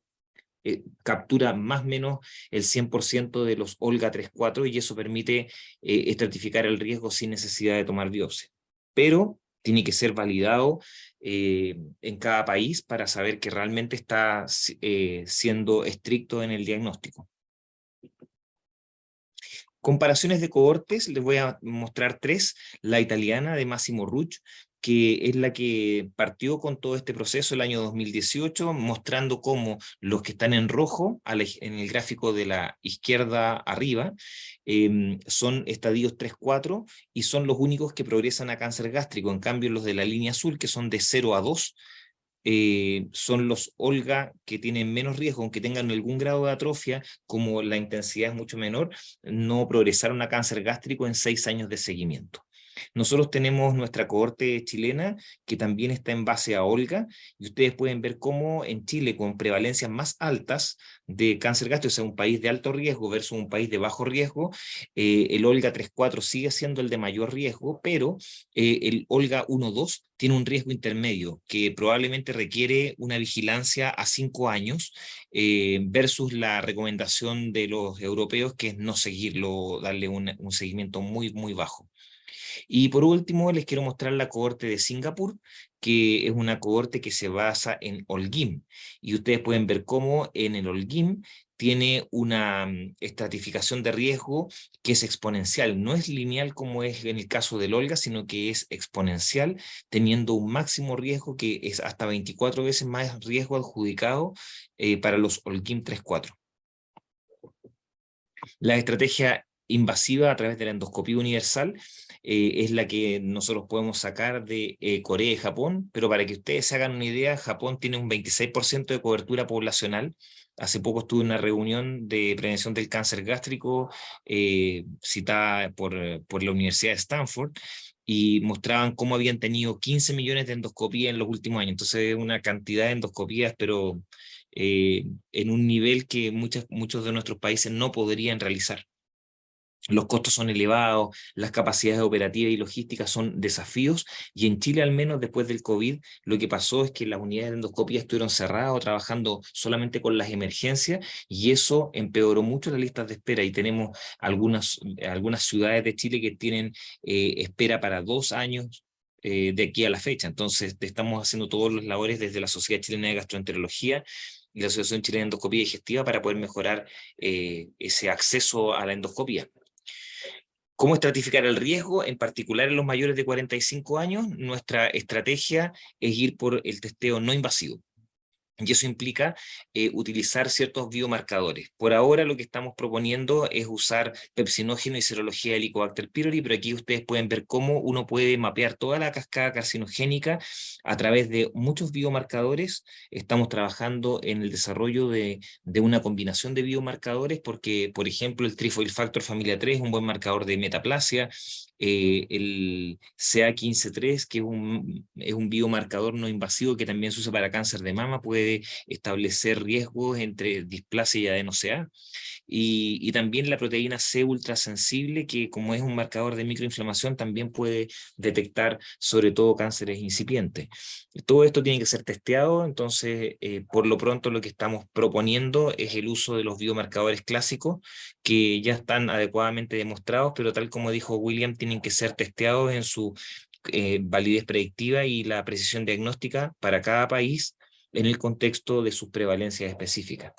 captura más o menos el 100% de los Olga 3-4, y eso permite estratificar el riesgo sin necesidad de tomar biopsia. Pero tiene que ser validado en cada país para saber que realmente está siendo estricto en el diagnóstico. Comparaciones de cohortes, les voy a mostrar 3. La italiana de Massimo Rucci, que es la que partió con todo este proceso el año 2018, mostrando cómo los que están en rojo, en el gráfico de la izquierda arriba, son estadios 3-4 y son los únicos que progresan a cáncer gástrico. En cambio, los de la línea azul, que son de 0 a 2, son los Olga que tienen menos riesgo, aunque tengan algún grado de atrofia, como la intensidad es mucho menor, no progresaron a cáncer gástrico en 6 años de seguimiento. Nosotros tenemos nuestra cohorte chilena, que también está en base a Olga, y ustedes pueden ver cómo en Chile, con prevalencias más altas de cáncer gástrico, o sea, un país de alto riesgo versus un país de bajo riesgo, el Olga 3-4 sigue siendo el de mayor riesgo, pero el Olga 1-2 tiene un riesgo intermedio que probablemente requiere una vigilancia a 5 años versus la recomendación de los europeos, que es no seguirlo, darle un seguimiento muy, muy bajo. Y por último, les quiero mostrar la cohorte de Singapur, que es una cohorte que se basa en Olguim. Y ustedes pueden ver cómo en el Olguim tiene una estratificación de riesgo que es exponencial. No es lineal como es en el caso del Olga, sino que es exponencial, teniendo un máximo riesgo que es hasta 24 veces más riesgo adjudicado para los Olguim 3-4. La estrategia invasiva a través de la endoscopía universal es la que nosotros podemos sacar de Corea y Japón, pero para que ustedes se hagan una idea, Japón tiene un 26% de cobertura poblacional. Hace poco estuve en una reunión de prevención del cáncer gástrico citada por la Universidad de Stanford, y mostraban cómo habían tenido 15 millones de endoscopías en los últimos años. Entonces, una cantidad de endoscopías, pero en un nivel que muchos de nuestros países no podrían realizar. Los costos son elevados, las capacidades operativas y logísticas son desafíos, y en Chile, al menos después del COVID, lo que pasó es que las unidades de endoscopía estuvieron cerradas o trabajando solamente con las emergencias, y eso empeoró mucho las listas de espera, y tenemos algunas ciudades de Chile que tienen espera para 2 años de aquí a la fecha. Entonces, estamos haciendo todas las labores desde la Sociedad Chilena de Gastroenterología y la Asociación Chilena de Endoscopía Digestiva para poder mejorar ese acceso a la endoscopía. ¿Cómo estratificar el riesgo? En particular en los mayores de 45 años, nuestra estrategia es ir por el testeo no invasivo. Y eso implica utilizar ciertos biomarcadores. Por ahora lo que estamos proponiendo es usar pepsinógeno y serología de Helicobacter pylori, pero aquí ustedes pueden ver cómo uno puede mapear toda la cascada carcinogénica a través de muchos biomarcadores. Estamos trabajando en el desarrollo de una combinación de biomarcadores, porque, por ejemplo, el Trifoil Factor familia 3 es un buen marcador de metaplasia, el CA15-3, que es un biomarcador no invasivo que también se usa para cáncer de mama, puede establecer riesgos entre displasia y adeno-CA. y también la proteína C ultrasensible, que como es un marcador de microinflamación, también puede detectar sobre todo cánceres incipientes. Todo esto tiene que ser testeado, entonces por lo pronto lo que estamos proponiendo es el uso de los biomarcadores clásicos que ya están adecuadamente demostrados, pero tal como dijo William, tienen que ser testeados en su validez predictiva y la precisión diagnóstica para cada país en el contexto de sus prevalencias específicas.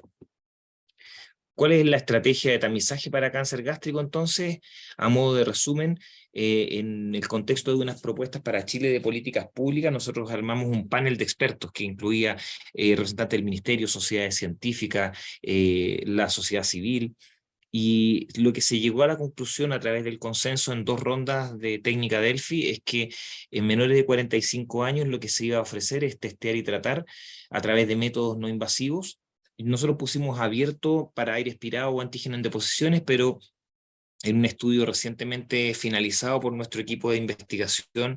¿Cuál es la estrategia de tamizaje para cáncer gástrico entonces? A modo de resumen, en el contexto de unas propuestas para Chile de políticas públicas, nosotros armamos un panel de expertos que incluía representantes del Ministerio, sociedades científicas, la sociedad civil, y lo que se llegó a la conclusión a través del consenso en 2 rondas de técnica Delphi es que en menores de 45 años lo que se iba a ofrecer es testear y tratar a través de métodos no invasivos. Nosotros pusimos abierto para aire expirado o antígeno en deposiciones, pero en un estudio recientemente finalizado por nuestro equipo de investigación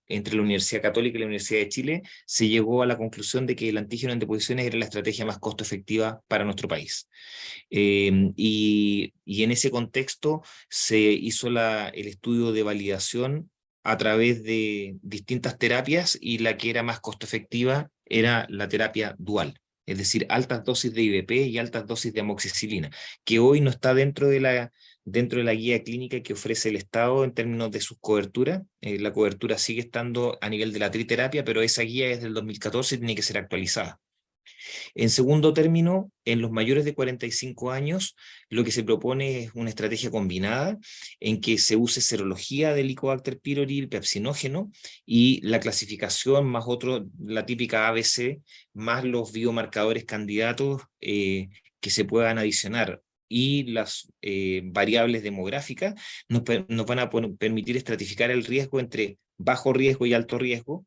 entre la Universidad Católica y la Universidad de Chile, se llegó a la conclusión de que el antígeno en deposiciones era la estrategia más costo efectiva para nuestro país. Y en ese contexto se hizo el estudio de validación a través de distintas terapias, y la que era más costo efectiva era la terapia dual, es decir, altas dosis de IVP y altas dosis de amoxicilina, que hoy no está dentro de la guía clínica que ofrece el Estado en términos de sus coberturas. La cobertura sigue estando a nivel de la triterapia, pero esa guía es del 2014 y tiene que ser actualizada. En segundo término, en los mayores de 45 años, lo que se propone es una estrategia combinada en que se use serología del Helicobacter pylori pepsinógeno y la clasificación más la típica ABC, más los biomarcadores candidatos que se puedan adicionar, y las variables demográficas nos van a permitir estratificar el riesgo entre bajo riesgo y alto riesgo,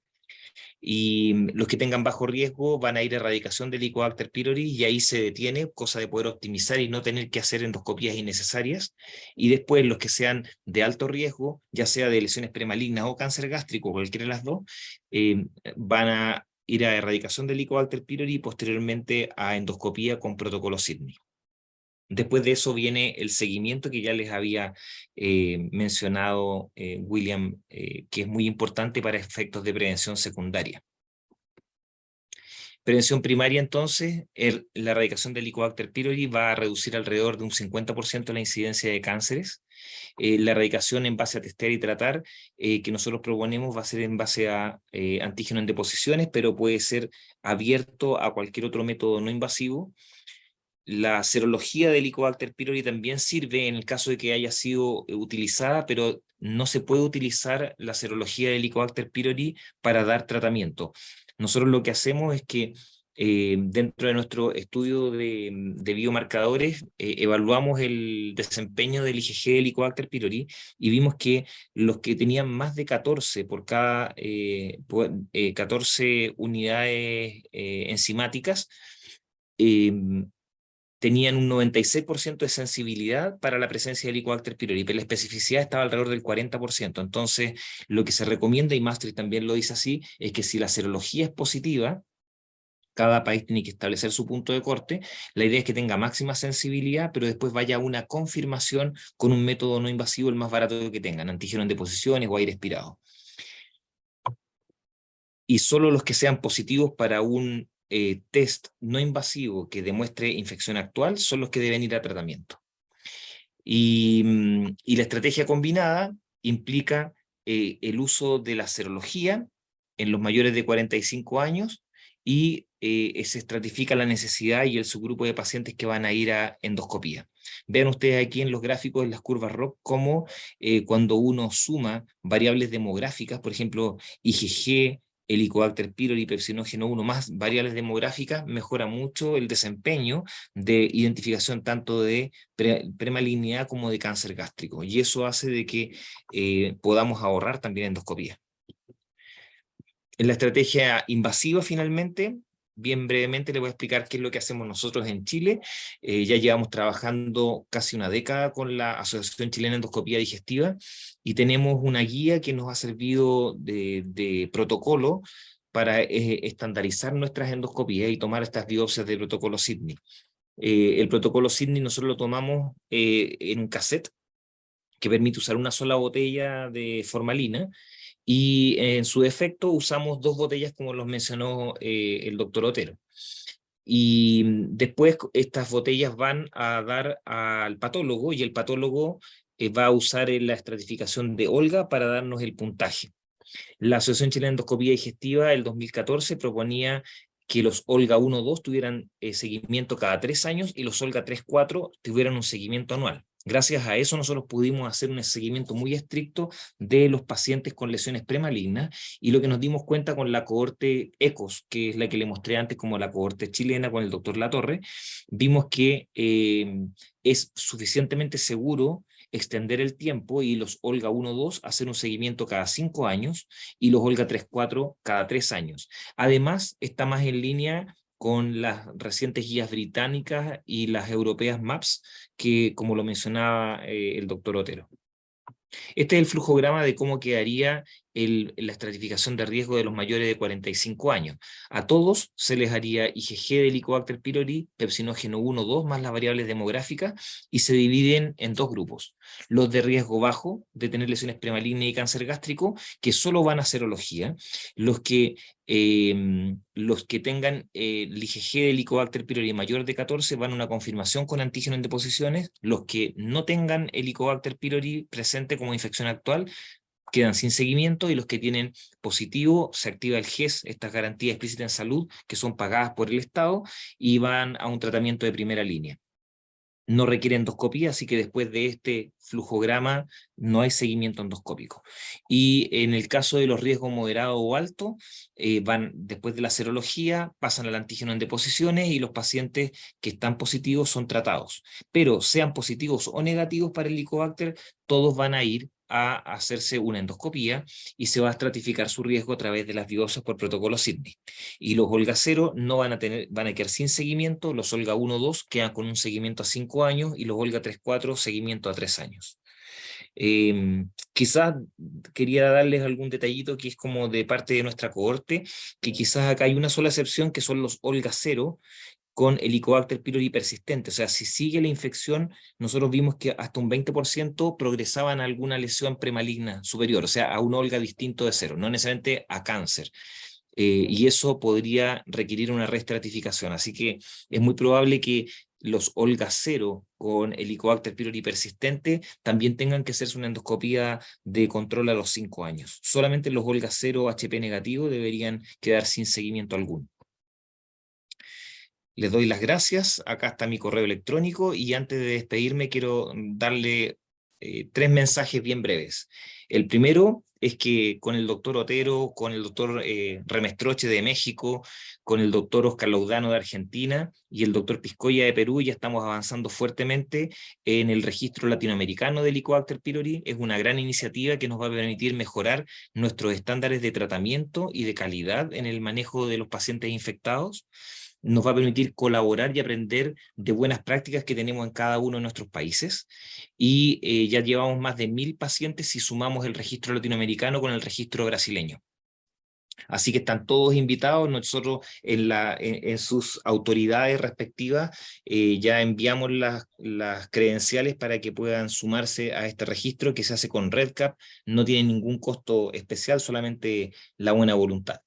y los que tengan bajo riesgo van a ir a erradicación del Helicobacter pylori y ahí se detiene, cosa de poder optimizar y no tener que hacer endoscopías innecesarias. Y después los que sean de alto riesgo, ya sea de lesiones premalignas o cáncer gástrico, cualquiera de las dos, van a ir a erradicación del Helicobacter pylori y posteriormente a endoscopía con protocolo Sydney. Después de eso viene el seguimiento que ya les había mencionado William, que es muy importante para efectos de prevención secundaria. Prevención primaria, entonces, la erradicación del Helicobacter pylori va a reducir alrededor de un 50% la incidencia de cánceres. La erradicación en base a testear y tratar, que nosotros proponemos, va a ser en base a antígeno en deposiciones, pero puede ser abierto a cualquier otro método no invasivo. La serología del Helicobacter pylori también sirve en el caso de que haya sido utilizada, pero no se puede utilizar la serología del Helicobacter pylori para dar tratamiento. Nosotros lo que hacemos es que dentro de nuestro estudio de biomarcadores evaluamos el desempeño del IgG del Helicobacter pylori y vimos que los que tenían más de 14 por cada 14 unidades enzimáticas tenían un 96% de sensibilidad para la presencia del Helicobacter pylori, pero la especificidad estaba alrededor del 40%. Entonces, lo que se recomienda, y Maastricht también lo dice así, es que si la serología es positiva, cada país tiene que establecer su punto de corte. La idea es que tenga máxima sensibilidad, pero después vaya a una confirmación con un método no invasivo, el más barato que tengan, antígeno en deposiciones o aire expirado. Y solo los que sean positivos para un test no invasivo que demuestre infección actual son los que deben ir a tratamiento. Y la estrategia combinada implica el uso de la serología en los mayores de 45 años y se estratifica la necesidad y el subgrupo de pacientes que van a ir a endoscopía. Vean ustedes aquí en los gráficos, en las curvas ROC, cómo cuando uno suma variables demográficas, por ejemplo, IgG, Helicobacter pylori, pepsinógeno 1 más variables demográficas, mejora mucho el desempeño de identificación tanto de premalignidad como de cáncer gástrico, y eso hace de que podamos ahorrar también endoscopía. En la estrategia invasiva, finalmente, bien brevemente le voy a explicar qué es lo que hacemos nosotros en Chile. Ya llevamos trabajando casi una década con la Asociación Chilena de Endoscopía Digestiva y tenemos una guía que nos ha servido de protocolo para estandarizar nuestras endoscopías y tomar estas biopsias de protocolo Sydney. El protocolo Sydney nosotros lo tomamos en un cassette que permite usar una sola botella de formalina, y en su defecto usamos 2 botellas como los mencionó el doctor Otero. Y después estas botellas van a dar al patólogo, y el patólogo va a usar la estratificación de Olga para darnos el puntaje. La Asociación Chilena de Endoscopía Digestiva el 2014 proponía que los Olga 1-2 tuvieran seguimiento cada 3 años y los Olga 3-4 tuvieran un seguimiento anual. Gracias a eso nosotros pudimos hacer un seguimiento muy estricto de los pacientes con lesiones premalignas, y lo que nos dimos cuenta con la cohorte ECOS, que es la que le mostré antes como la cohorte chilena con el doctor Latorre, vimos que es suficientemente seguro extender el tiempo y los Olga 1-2 hacer un seguimiento cada 5 años y los Olga 3-4 cada 3 años. Además, está más en línea con las recientes guías británicas y las europeas MAPS, que como lo mencionaba el doctor Otero. Este es el flujograma de cómo quedaría la estratificación de riesgo de los mayores de 45 años. A todos se les haría IgG de Helicobacter pylori, pepsinógeno 1, 2, más las variables demográficas, y se dividen en 2 grupos. Los de riesgo bajo, de tener lesiones premalignas y cáncer gástrico, que solo van a serología. Los que tengan el IgG de Helicobacter pylori mayor de 14 van a una confirmación con antígeno en deposiciones. Los que no tengan Helicobacter pylori presente como infección actual quedan sin seguimiento, y los que tienen positivo se activa el GES, estas garantías explícitas en salud que son pagadas por el Estado, y van a un tratamiento de primera línea. No requiere endoscopía, así que después de este flujograma no hay seguimiento endoscópico. Y en el caso de los riesgos moderados o altos, van después de la serología, pasan al antígeno en deposiciones, y los pacientes que están positivos son tratados. Pero sean positivos o negativos para el Helicobacter, todos van a ir a hacerse una endoscopía y se va a estratificar su riesgo a través de las biopsias por protocolo Sydney. Y los Olga 0 no van a quedar sin seguimiento, los Olga 1-2 quedan con un seguimiento a 5 años y los Olga 3-4 seguimiento a 3 años. Quizás quería darles algún detallito que es como de parte de nuestra cohorte, que quizás acá hay una sola excepción, que son los Olga 0, con Helicobacter pylori persistente. O sea, si sigue la infección, nosotros vimos que hasta un 20% progresaban a alguna lesión premaligna superior, o sea, a un Olga distinto de 0, no necesariamente a cáncer. Y eso podría requerir una reestratificación. Así que es muy probable que los Olga 0 con Helicobacter pylori persistente también tengan que hacerse una endoscopía de control a los 5 años. Solamente los Olga 0 HP negativo deberían quedar sin seguimiento alguno. Les doy las gracias, acá está mi correo electrónico, y antes de despedirme quiero darle 3 mensajes bien breves. El primero es que con el doctor Otero, con el doctor Remestroche de México, con el doctor Oscar Laudano de Argentina y el doctor Piscoya de Perú ya estamos avanzando fuertemente en el registro latinoamericano del Helicobacter pylori. Es una gran iniciativa que nos va a permitir mejorar nuestros estándares de tratamiento y de calidad en el manejo de los pacientes infectados. Nos va a permitir colaborar y aprender de buenas prácticas que tenemos en cada uno de nuestros países, y ya llevamos más de 1000 pacientes si sumamos el registro latinoamericano con el registro brasileño. Así que están todos invitados. Nosotros en sus autoridades respectivas ya enviamos las credenciales para que puedan sumarse a este registro que se hace con REDCap. No tiene ningún costo especial, solamente la buena voluntad.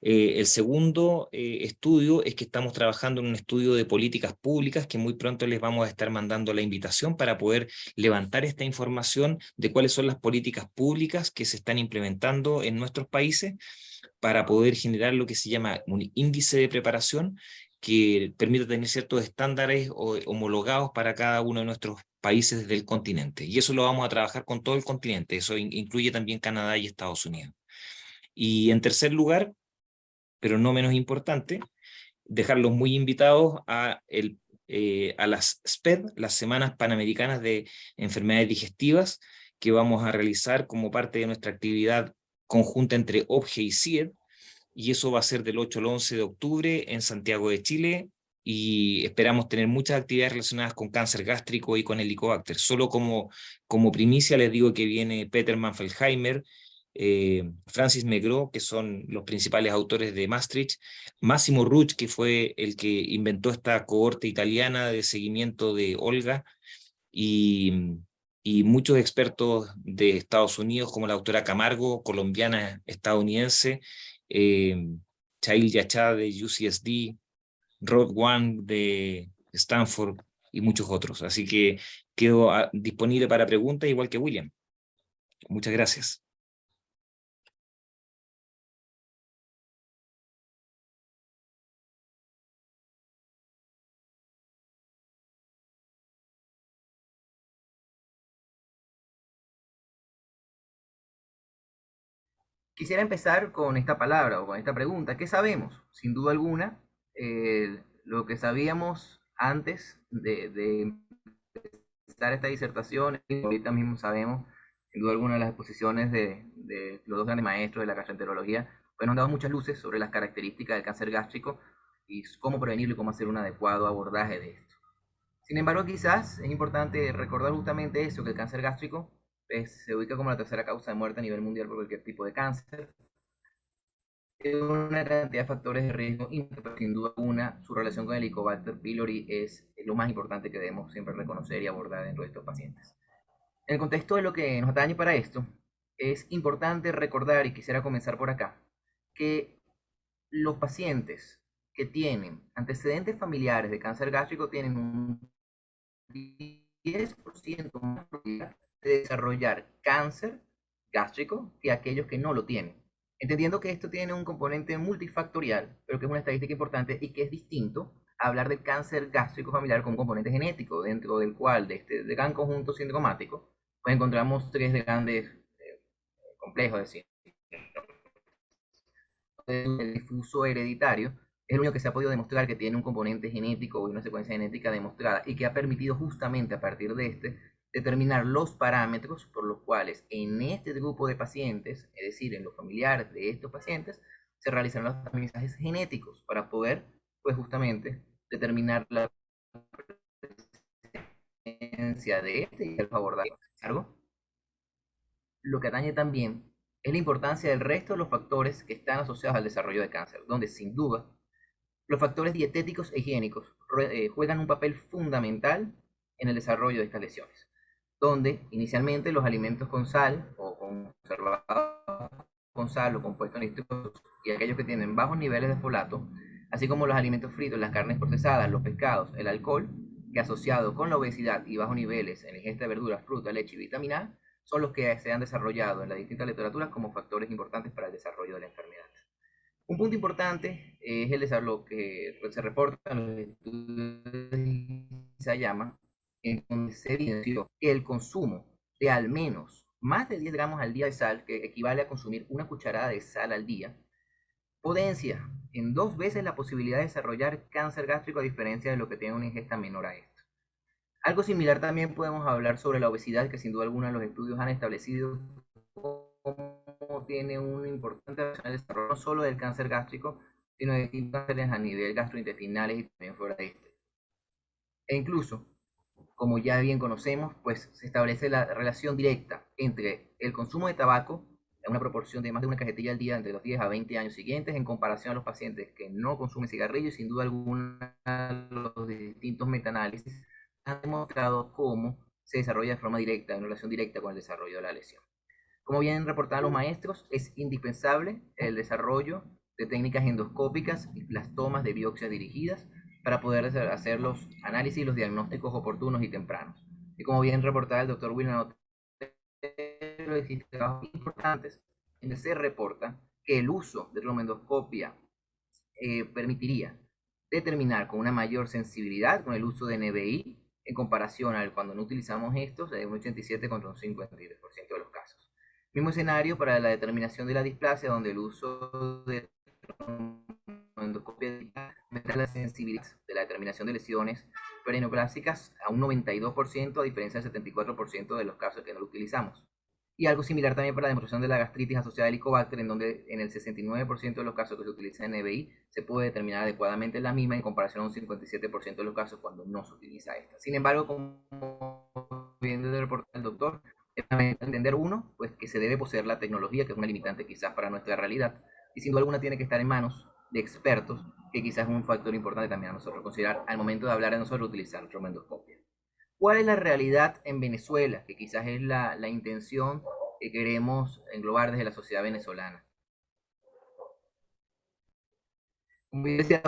El segundo estudio es que estamos trabajando en un estudio de políticas públicas que muy pronto les vamos a estar mandando la invitación para poder levantar esta información de cuáles son las políticas públicas que se están implementando en nuestros países para poder generar lo que se llama un índice de preparación que permita tener ciertos estándares homologados para cada uno de nuestros países del continente. Y eso lo vamos a trabajar con todo el continente. Eso incluye también Canadá y Estados Unidos. Y en tercer lugar, pero no menos importante, dejarlos muy invitados a las SPED, las Semanas Panamericanas de Enfermedades Digestivas, que vamos a realizar como parte de nuestra actividad conjunta entre OBGE y CIED, y eso va a ser del 8 al 11 de octubre en Santiago de Chile, y esperamos tener muchas actividades relacionadas con cáncer gástrico y con Helicobacter. Solo como primicia les digo que viene Peter Manfeldheimer, Francis Megro, que son los principales autores de Maastricht, Massimo Ruch, que fue el que inventó esta cohorte italiana de seguimiento de Olga, y, y muchos expertos de Estados Unidos, como la doctora Camargo, colombiana estadounidense, Chail Yachá de UCSD, Rod Wang de Stanford y muchos otros. Así que quedo disponible para preguntas, igual que William. Muchas gracias. Quisiera empezar con esta palabra o con esta pregunta. ¿Qué sabemos? Sin duda alguna, lo que sabíamos antes de empezar esta disertación, ahorita mismo sabemos, sin duda alguna, las exposiciones de los dos grandes maestros de la gastroenterología, pues nos han dado muchas luces sobre las características del cáncer gástrico y cómo prevenirlo y cómo hacer un adecuado abordaje de esto. Sin embargo, quizás es importante recordar justamente eso, que el cáncer gástrico se ubica como la tercera causa de muerte a nivel mundial por cualquier tipo de cáncer. Tiene una cantidad de factores de riesgo, pero sin duda alguna su relación con el Helicobacter pylori es lo más importante que debemos siempre reconocer y abordar dentro de estos pacientes. En el contexto de lo que nos atañe para esto, es importante recordar, y quisiera comenzar por acá, que los pacientes que tienen antecedentes familiares de cáncer gástrico tienen un 10% más probabilidad de desarrollar cáncer gástrico que aquellos que no lo tienen. Entendiendo que esto tiene un componente multifactorial, pero que es una estadística importante y que es distinto a hablar del cáncer gástrico familiar como un componente genético, dentro del cual, de este gran conjunto sindromático, pues encontramos tres grandes complejos, es decir, el difuso hereditario es el único que se ha podido demostrar que tiene un componente genético o una secuencia genética demostrada y que ha permitido justamente a partir de este determinar los parámetros por los cuales en este grupo de pacientes, es decir, en los familiares de estos pacientes, se realizan los tamizajes genéticos para poder, pues justamente, determinar la presencia de este y el favor de algo. Lo que atañe también es la importancia del resto de los factores que están asociados al desarrollo de cáncer, donde sin duda los factores dietéticos e higiénicos juegan un papel fundamental en el desarrollo de estas lesiones, donde inicialmente los alimentos con sal o conservados con sal o compuestos nítricos y aquellos que tienen bajos niveles de folato, así como los alimentos fritos, las carnes procesadas, los pescados, el alcohol, que asociado con la obesidad y bajos niveles en la ingesta de verduras, fruta, leche y vitamina A, son los que se han desarrollado en las distintas literaturas como factores importantes para el desarrollo de la enfermedad. Un punto importante es el desarrollo que se reporta en los estudios de Isayama, en donde se evidenció que el consumo de al menos más de 10 gramos al día de sal, que equivale a consumir una cucharada de sal al día, potencia en 2 veces la posibilidad de desarrollar cáncer gástrico a diferencia de lo que tiene una ingesta menor a esto. Algo similar también podemos hablar sobre la obesidad, que sin duda alguna los estudios han establecido cómo tiene un importante desarrollo no solo del cáncer gástrico, sino de distintos cánceres a nivel gastrointestinales y también fuera de este. E incluso, como ya bien conocemos, pues se establece la relación directa entre el consumo de tabaco, en una proporción de más de una cajetilla al día entre los 10 a 20 años siguientes, en comparación a los pacientes que no consumen cigarrillos, y sin duda alguna los distintos metaanálisis han demostrado cómo se desarrolla de forma directa, en relación directa con el desarrollo de la lesión. Como bien reportaban los maestros, es indispensable el desarrollo de técnicas endoscópicas y las tomas de biopsias dirigidas para poder hacer los análisis y los diagnósticos oportunos y tempranos. Y como bien reportaba el doctor William Otero, existen trabajos importantes en donde se reporta que el uso de tromendoscopia permitiría determinar con una mayor sensibilidad con el uso de NBI en comparación al cuando no utilizamos estos, de un 87 contra un 53% de los casos. Mismo escenario para la determinación de la displasia, donde el uso de endoscopia aumenta la sensibilidad de la determinación de lesiones perineoplásticas a un 92%, a diferencia del 74% de los casos que no lo utilizamos. Y algo similar también para la demostración de la gastritis asociada al Helicobacter, en donde en el 69% de los casos que se utiliza NBI se puede determinar adecuadamente la misma en comparación a un 57% de los casos cuando no se utiliza esta. Sin embargo, como bien reportó el doctor, Entender uno, pues que se debe poseer la tecnología, que es una limitante quizás para nuestra realidad, y sin duda alguna tiene que estar en manos de expertos, que quizás es un factor importante también a nosotros considerar al momento de hablar de nosotros utilizar nuestra endoscopia. ¿Cuál es la realidad en Venezuela? Que quizás es la intención que queremos englobar desde la sociedad venezolana. Como decía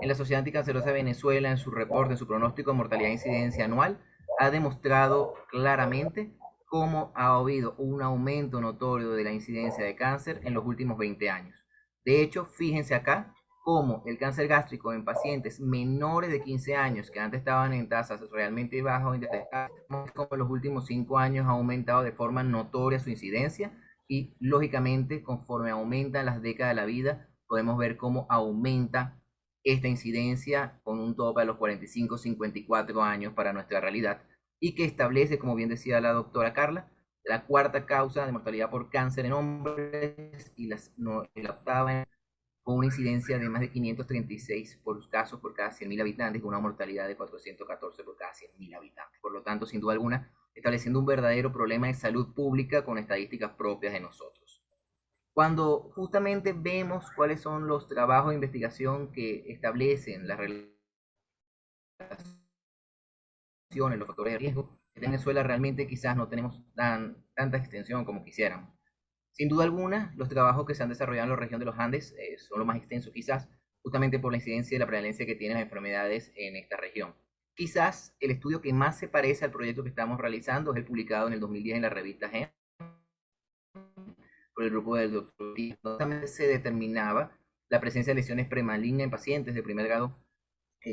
en la Sociedad Anticancerosa de Venezuela, en su reporte, en su pronóstico de mortalidad e incidencia anual, ha demostrado claramente cómo ha habido un aumento notorio de la incidencia de cáncer en los últimos 20 años. De hecho, fíjense acá cómo el cáncer gástrico en pacientes menores de 15 años, que antes estaban en tasas realmente bajas, como en los últimos 5 años ha aumentado de forma notoria su incidencia y, lógicamente, conforme aumentan las décadas de la vida, podemos ver cómo aumenta esta incidencia con un tope a los 45-54 años para nuestra realidad y que establece, como bien decía la doctora Carla, la cuarta causa de mortalidad por cáncer en hombres y la octava con una incidencia de más de 536 casos por cada 100.000 habitantes, con una mortalidad de 414 por cada 100.000 habitantes. Por lo tanto, sin duda alguna, estableciendo un verdadero problema de salud pública con estadísticas propias de nosotros. Cuando justamente vemos cuáles son los trabajos de investigación que establecen las relaciones, los factores de riesgo, en Venezuela realmente quizás no tenemos tanta extensión como quisiéramos. Sin duda alguna, los trabajos que se han desarrollado en la región de los Andes son los más extensos quizás, justamente por la incidencia y la prevalencia que tienen las enfermedades en esta región. Quizás el estudio que más se parece al proyecto que estamos realizando es el publicado en el 2010 en la revista GEM, por el grupo del doctor Díaz, donde se determinaba la presencia de lesiones premalignas en pacientes de primer grado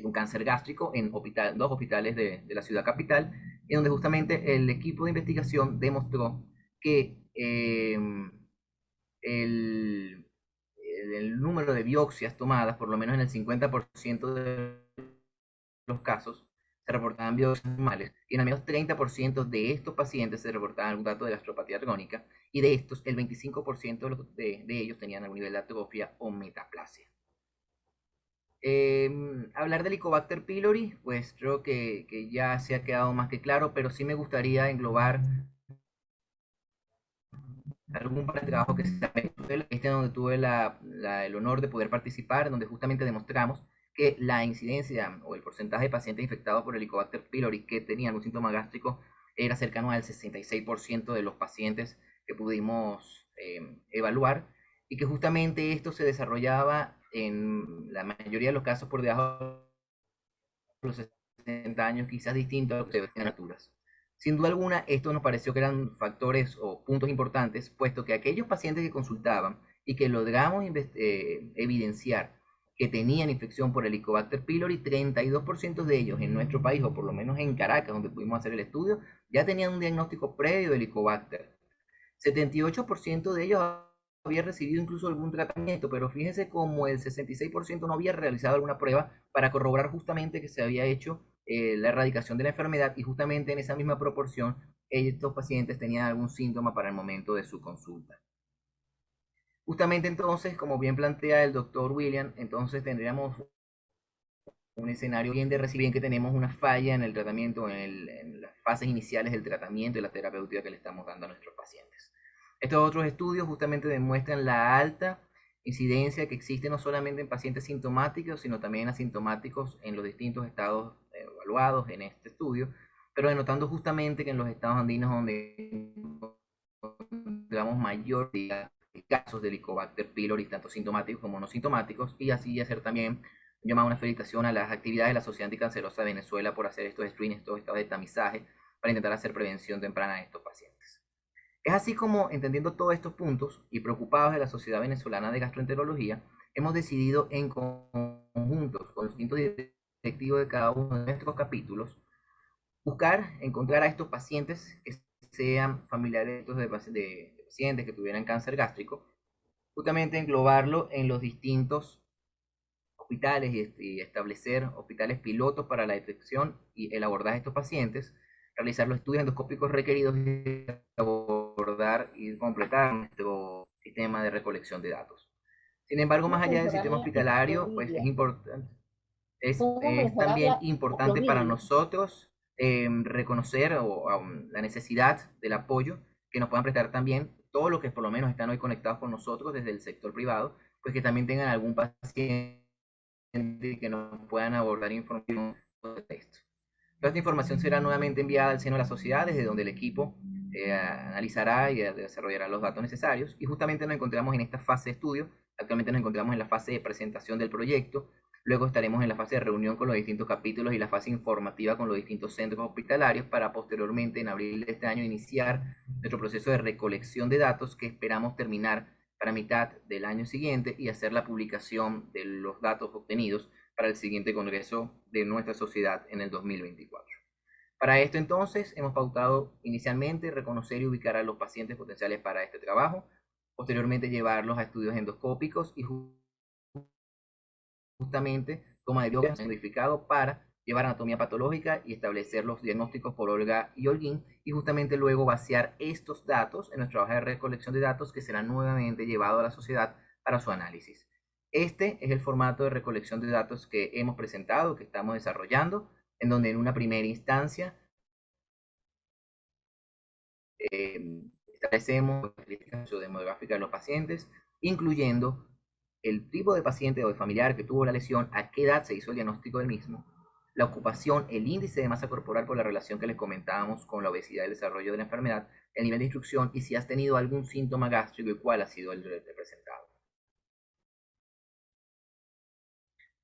con cáncer gástrico en dos hospitales de la ciudad capital, en donde justamente el equipo de investigación demostró que el número de biopsias tomadas, por lo menos en el 50% de los casos, se reportaban biopsias normales y en al menos 30% de estos pacientes se reportaban algún dato de gastropatía crónica y de estos el 25% de ellos tenían algún nivel de atrofia o metaplasia. Hablar del Helicobacter pylori, pues creo que ya se ha quedado más que claro, pero sí me gustaría englobar algún par de trabajos que se este donde tuve el honor de poder participar, donde justamente demostramos que la incidencia o el porcentaje de pacientes infectados por Helicobacter pylori que tenían un síntoma gástrico era cercano al 66% de los pacientes que pudimos evaluar, y que justamente esto se desarrollaba en la mayoría de los casos por debajo de los 60 años, quizás distinto a lo que se ve en alturas. Sin duda alguna, esto nos pareció que eran factores o puntos importantes, puesto que aquellos pacientes que consultaban y que logramos evidenciar que tenían infección por Helicobacter pylori, 32% de ellos en nuestro país, o por lo menos en Caracas, donde pudimos hacer el estudio, ya tenían un diagnóstico previo de Helicobacter. 78% de ellos había recibido incluso algún tratamiento, pero fíjense como el 66% no había realizado alguna prueba para corroborar justamente que se había hecho la erradicación de la enfermedad, y justamente en esa misma proporción estos pacientes tenían algún síntoma para el momento de su consulta. Justamente entonces, como bien plantea el doctor William, entonces tendríamos un escenario bien de recibir que tenemos una falla en el tratamiento, en las fases iniciales del tratamiento y la terapéutica que le estamos dando a nuestros pacientes. Estos otros estudios justamente demuestran la alta incidencia que existe no solamente en pacientes sintomáticos, sino también asintomáticos en los distintos estados evaluados en este estudio, pero denotando justamente que en los estados andinos donde encontramos mayor casos de Helicobacter pylori, tanto sintomáticos como no sintomáticos, y así hacer también un llamado a una felicitación a las actividades de la Sociedad Anticancerosa de Venezuela por hacer estos screenings, estos estados de tamizaje, para intentar hacer prevención temprana de estos pacientes. Es así como, entendiendo todos estos puntos y preocupados de la Sociedad Venezolana de Gastroenterología, hemos decidido en conjunto con los distintos directivos de cada uno de nuestros capítulos, buscar encontrar a estos pacientes que sean familiares de pacientes que tuvieran cáncer gástrico, justamente englobarlo en los distintos hospitales y establecer hospitales pilotos para la detección y el abordaje de estos pacientes, realizar los estudios endoscópicos requeridos y abordar y completar nuestro sistema de recolección de datos. Sin embargo, más allá del sistema hospitalario, pues es importante, es también importante para nosotros reconocer la necesidad del apoyo que nos puedan prestar también todos los que por lo menos están hoy conectados con nosotros desde el sector privado, pues que también tengan algún paciente que nos puedan abordar información de esto. Toda esta información será nuevamente enviada al seno de la sociedad, desde donde el equipo analizará y desarrollará los datos necesarios. Y justamente nos encontramos en esta fase de estudio. Actualmente nos encontramos en la fase de presentación del proyecto. Luego estaremos en la fase de reunión con los distintos capítulos y la fase informativa con los distintos centros hospitalarios, para posteriormente, en abril de este año, iniciar nuestro proceso de recolección de datos, que esperamos terminar para mitad del año siguiente, y hacer la publicación de los datos obtenidos para el siguiente congreso de nuestra sociedad en el 2024. Para esto, entonces, hemos pautado inicialmente reconocer y ubicar a los pacientes potenciales para este trabajo, posteriormente llevarlos a estudios endoscópicos y justamente toma de biopsia modificado para llevar anatomía patológica y establecer los diagnósticos por Olga y Holguín, y justamente luego vaciar estos datos en nuestra hoja de recolección de datos, que será nuevamente llevado a la sociedad para su análisis. Este es el formato de recolección de datos que hemos presentado, que estamos desarrollando, en donde en una primera instancia establecemos la clasificación demográfica de los pacientes, incluyendo el tipo de paciente o de familiar que tuvo la lesión, a qué edad se hizo el diagnóstico del mismo, la ocupación, el índice de masa corporal por la relación que les comentábamos con la obesidad y el desarrollo de la enfermedad, el nivel de instrucción y si has tenido algún síntoma gástrico y cuál ha sido el representado.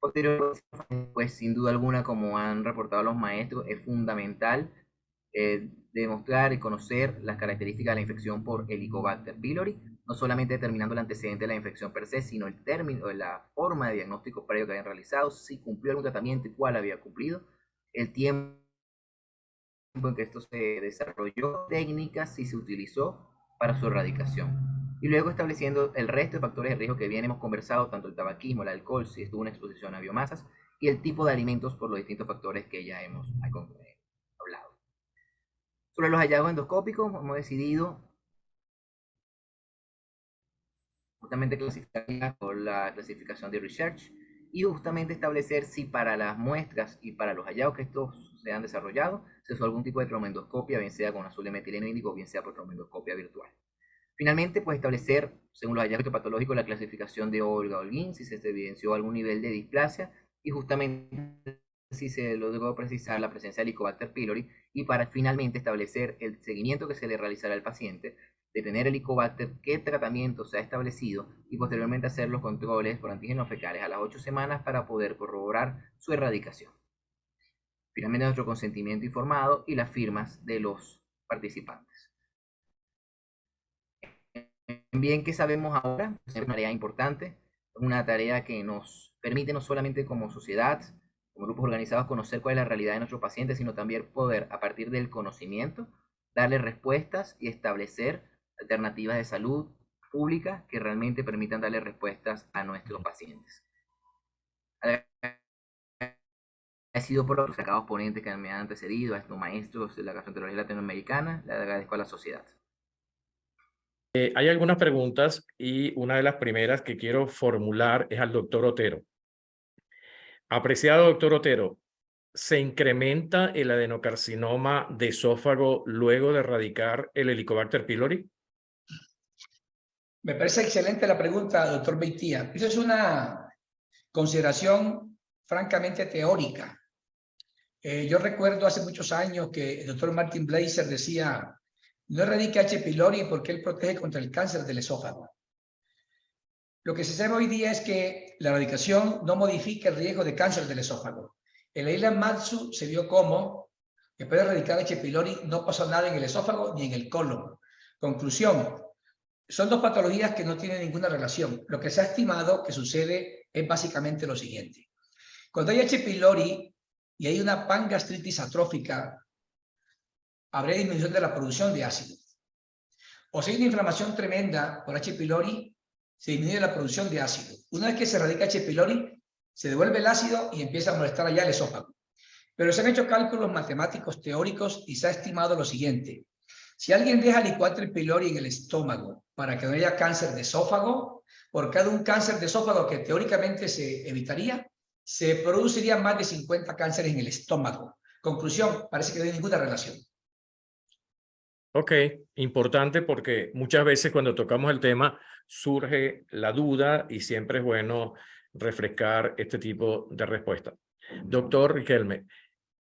Posteriormente, pues sin duda alguna, como han reportado los maestros, es fundamental demostrar y conocer las características de la infección por Helicobacter pylori, no solamente determinando el antecedente de la infección per se, sino el término, la forma de diagnóstico previo que habían realizado, si cumplió algún tratamiento y cuál había cumplido, el tiempo en que esto se desarrolló, técnicas si se utilizó para su erradicación. Y luego estableciendo el resto de factores de riesgo que bien hemos conversado, tanto el tabaquismo, el alcohol, si estuvo una exposición a biomasas, y el tipo de alimentos por los distintos factores que ya hemos hablado. Sobre los hallazgos endoscópicos, hemos decidido justamente clasificarla por la clasificación de Research, y justamente establecer si para las muestras y para los hallazgos que estos se han desarrollado se usó algún tipo de tromendoscopia, bien sea con azul de metileno índico o bien sea por tromendoscopia virtual. Finalmente, pues establecer, según los hallazgos patológicos, la clasificación de Olga-Holguín, si se evidenció algún nivel de displasia, y justamente si se logró precisar la presencia de Helicobacter pylori, y para finalmente establecer el seguimiento que se le realizará al paciente, de tener Helicobacter, qué tratamiento se ha establecido, y posteriormente hacer los controles por antígenos fecales a las 8 semanas para poder corroborar su erradicación. Finalmente, nuestro consentimiento informado y las firmas de los participantes. Bien, ¿qué sabemos ahora? Es una tarea importante, una tarea que nos permite no solamente como sociedad, como grupos organizados, conocer cuál es la realidad de nuestros pacientes, sino también poder, a partir del conocimiento, darle respuestas y establecer alternativas de salud pública que realmente permitan darle respuestas a nuestros pacientes. Agradecido por los destacados ponentes que me han antecedido, a estos maestros de la gastroenterología latinoamericana, le agradezco a la sociedad. Hay algunas preguntas y una de las primeras que quiero formular es al doctor Otero. Apreciado doctor Otero, ¿se incrementa el adenocarcinoma de esófago luego de erradicar el Helicobacter pylori? Me parece excelente la pregunta, doctor Beitía. Esa es una consideración francamente teórica. Yo recuerdo hace muchos años que el doctor Martin Blaser decía: no erradique H. pylori porque él protege contra el cáncer del esófago. Lo que se sabe hoy día es que la erradicación no modifica el riesgo de cáncer del esófago. En la isla Matsu se vio cómo, después de erradicar H. pylori, no pasó nada en el esófago ni en el colon. Conclusión: son dos patologías que no tienen ninguna relación. Lo que se ha estimado que sucede es básicamente lo siguiente. Cuando hay H. pylori y hay una pangastritis atrófica, habrá disminución de la producción de ácido. O si hay una inflamación tremenda por H. pylori, se disminuye la producción de ácido. Una vez que se erradica H. pylori, se devuelve el ácido y empieza a molestar allá el esófago. Pero se han hecho cálculos matemáticos teóricos y se ha estimado lo siguiente. Si alguien deja Helicobacter pylori en el estómago para que no haya cáncer de esófago, por cada un cáncer de esófago que teóricamente se evitaría, se producirían más de 50 cánceres en el estómago. Conclusión, parece que no hay ninguna relación. Ok, importante porque muchas veces cuando tocamos el tema surge la duda y siempre es bueno refrescar este tipo de respuesta. Doctor Riquelme,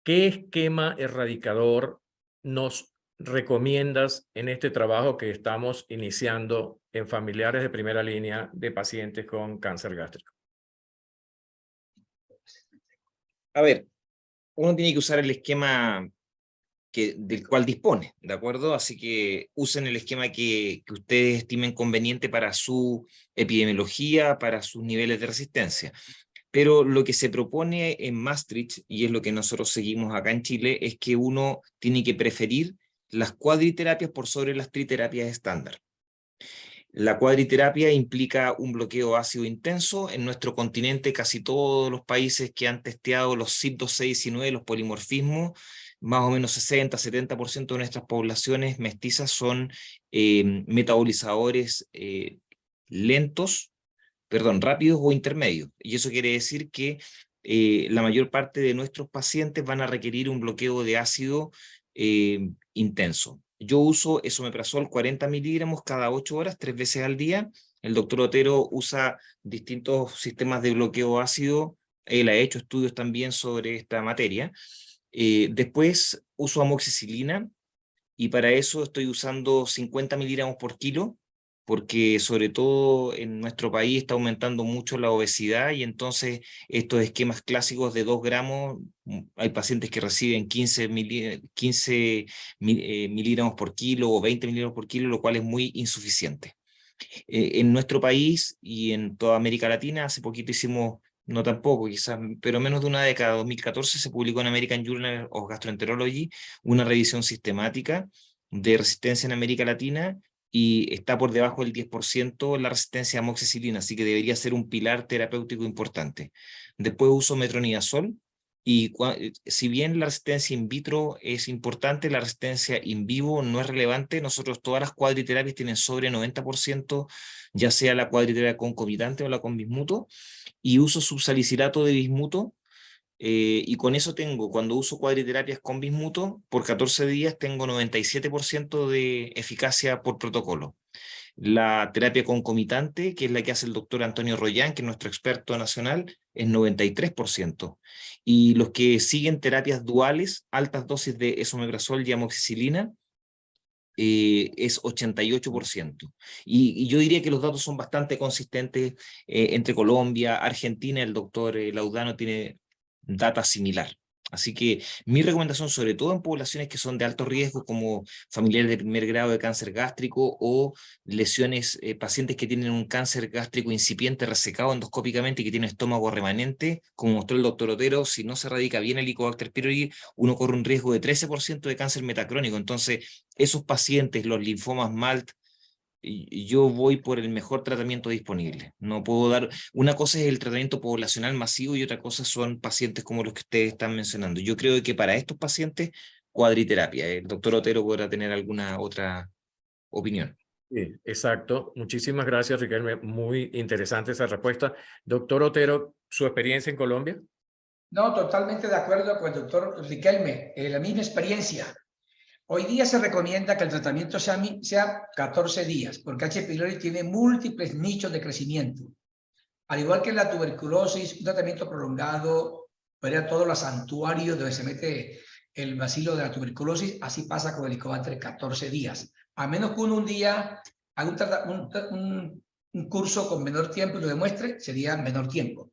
¿qué esquema erradicador nos recomiendas en este trabajo que estamos iniciando en familiares de primera línea de pacientes con cáncer gástrico? A ver, uno tiene que usar el esquema del cual dispone, ¿de acuerdo? Así que usen el esquema que ustedes estimen conveniente para su epidemiología, para sus niveles de resistencia. Pero lo que se propone en Maastricht, y es lo que nosotros seguimos acá en Chile, es que uno tiene que preferir las cuadriterapias por sobre las triterapias estándar. La cuadriterapia implica un bloqueo ácido intenso. En nuestro continente, casi todos los países que han testeado los CYP2C19, los polimorfismos, más o menos 60-70% de nuestras poblaciones mestizas son metabolizadores rápidos o intermedios. Y eso quiere decir que la mayor parte de nuestros pacientes van a requerir un bloqueo de ácido intenso. Yo uso esomeprazol 40 miligramos cada 8 horas, 3 veces al día. El doctor Otero usa distintos sistemas de bloqueo ácido. Él ha hecho estudios también sobre esta materia. Después uso amoxicilina y para eso estoy usando 50 miligramos por kilo, porque sobre todo en nuestro país está aumentando mucho la obesidad y entonces estos esquemas clásicos de 2 gramos, hay pacientes que reciben 15 miligramos por kilo o 20 miligramos por kilo, lo cual es muy insuficiente. En nuestro país y en toda América Latina, hace poquito hicimos, no tampoco, quizás, pero menos de una década, 2014, se publicó en American Journal of Gastroenterology una revisión sistemática de resistencia en América Latina y está por debajo del 10% la resistencia a amoxicilina, así que debería ser un pilar terapéutico importante. Después uso metronidazol, y si bien la resistencia in vitro es importante, la resistencia in vivo no es relevante. Nosotros todas las cuadriterapias tienen sobre 90%, ya sea la cuadriterapia concomitante o la con bismuto, y uso subsalicilato de bismuto. Y con eso tengo, cuando uso cuadriterapias con bismuto, por 14 días tengo 97% de eficacia por protocolo. La terapia concomitante, que es la que hace el doctor Antonio Royán, que es nuestro experto nacional, es 93%. Y los que siguen terapias duales, altas dosis de esomeprazol y amoxicilina, es 88%. Y yo diría que los datos son bastante consistentes entre Colombia, Argentina. El doctor Laudano tiene data similar. Así que mi recomendación, sobre todo en poblaciones que son de alto riesgo, como familiares de primer grado de cáncer gástrico o lesiones, pacientes que tienen un cáncer gástrico incipiente resecado endoscópicamente y que tienen estómago remanente, como mostró el doctor Otero, si no se erradica bien el Helicobacter pylori, uno corre un riesgo de 13% de cáncer metacrónico. Entonces, esos pacientes, los linfomas MALT, yo voy por el mejor tratamiento disponible. No puedo dar, una cosa es el tratamiento poblacional masivo y otra cosa son pacientes como los que ustedes están mencionando. Yo creo que para estos pacientes, cuadriterapia. El doctor Otero podrá tener alguna otra opinión. Sí, exacto. Muchísimas gracias, Riquelme. Muy interesante esa respuesta. Doctor Otero, ¿su experiencia en Colombia? No, totalmente de acuerdo con el doctor Riquelme. La misma experiencia. Hoy día se recomienda que el tratamiento sea 14 días, porque H. pylori tiene múltiples nichos de crecimiento. Al igual que en la tuberculosis, un tratamiento prolongado para todos los santuarios donde se mete el bacilo de la tuberculosis, así pasa con el Helicobacter 14 días. A menos que uno un día haga un curso con menor tiempo y lo demuestre, sería menor tiempo.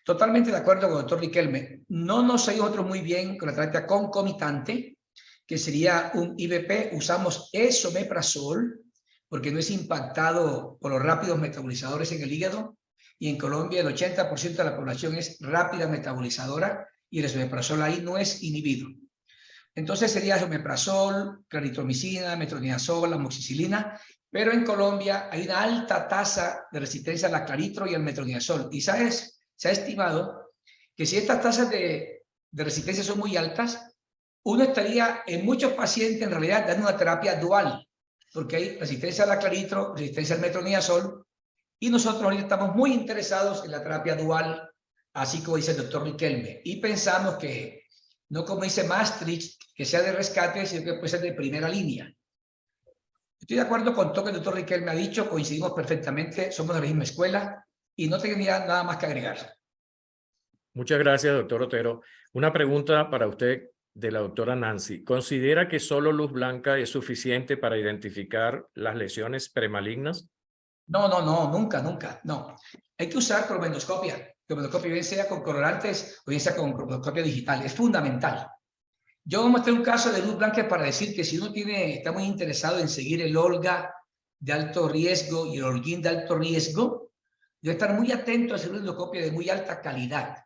Totalmente de acuerdo con el doctor Riquelme. No nos ha ido nosotros muy bien con la terapia concomitante, que sería un IVP. Usamos esomeprazol porque no es impactado por los rápidos metabolizadores en el hígado, y en Colombia el 80% de la población es rápida metabolizadora y el esomeprazol ahí no es inhibido. Entonces sería esomeprazol, claritromicina, metronidazol, amoxicilina, pero en Colombia hay una alta tasa de resistencia a la claritro y al metronidazol, y se ha estimado que si estas tasas de resistencia son muy altas, uno estaría en muchos pacientes en realidad dando una terapia dual, porque hay resistencia a la claritro, resistencia al metronidazol, y nosotros ahorita estamos muy interesados en la terapia dual, así como dice el doctor Riquelme, y pensamos que no como dice Maastricht, que sea de rescate, sino que puede ser de primera línea. Estoy de acuerdo con todo lo que el doctor Riquelme ha dicho, coincidimos perfectamente, somos de la misma escuela y no tendría nada más que agregar. Muchas gracias, doctor Otero. Una pregunta para usted de la doctora Nancy. ¿Considera que solo luz blanca es suficiente para identificar las lesiones premalignas? No, nunca, no. Hay que usar cromatoscopia, bien sea con colorantes o bien sea con cromatoscopia digital, es fundamental. Yo mostré un caso de luz blanca para decir que si uno está muy interesado en seguir el Olga de alto riesgo y el Holguín de alto riesgo, debe estar muy atento a hacer una endoscopia de muy alta calidad.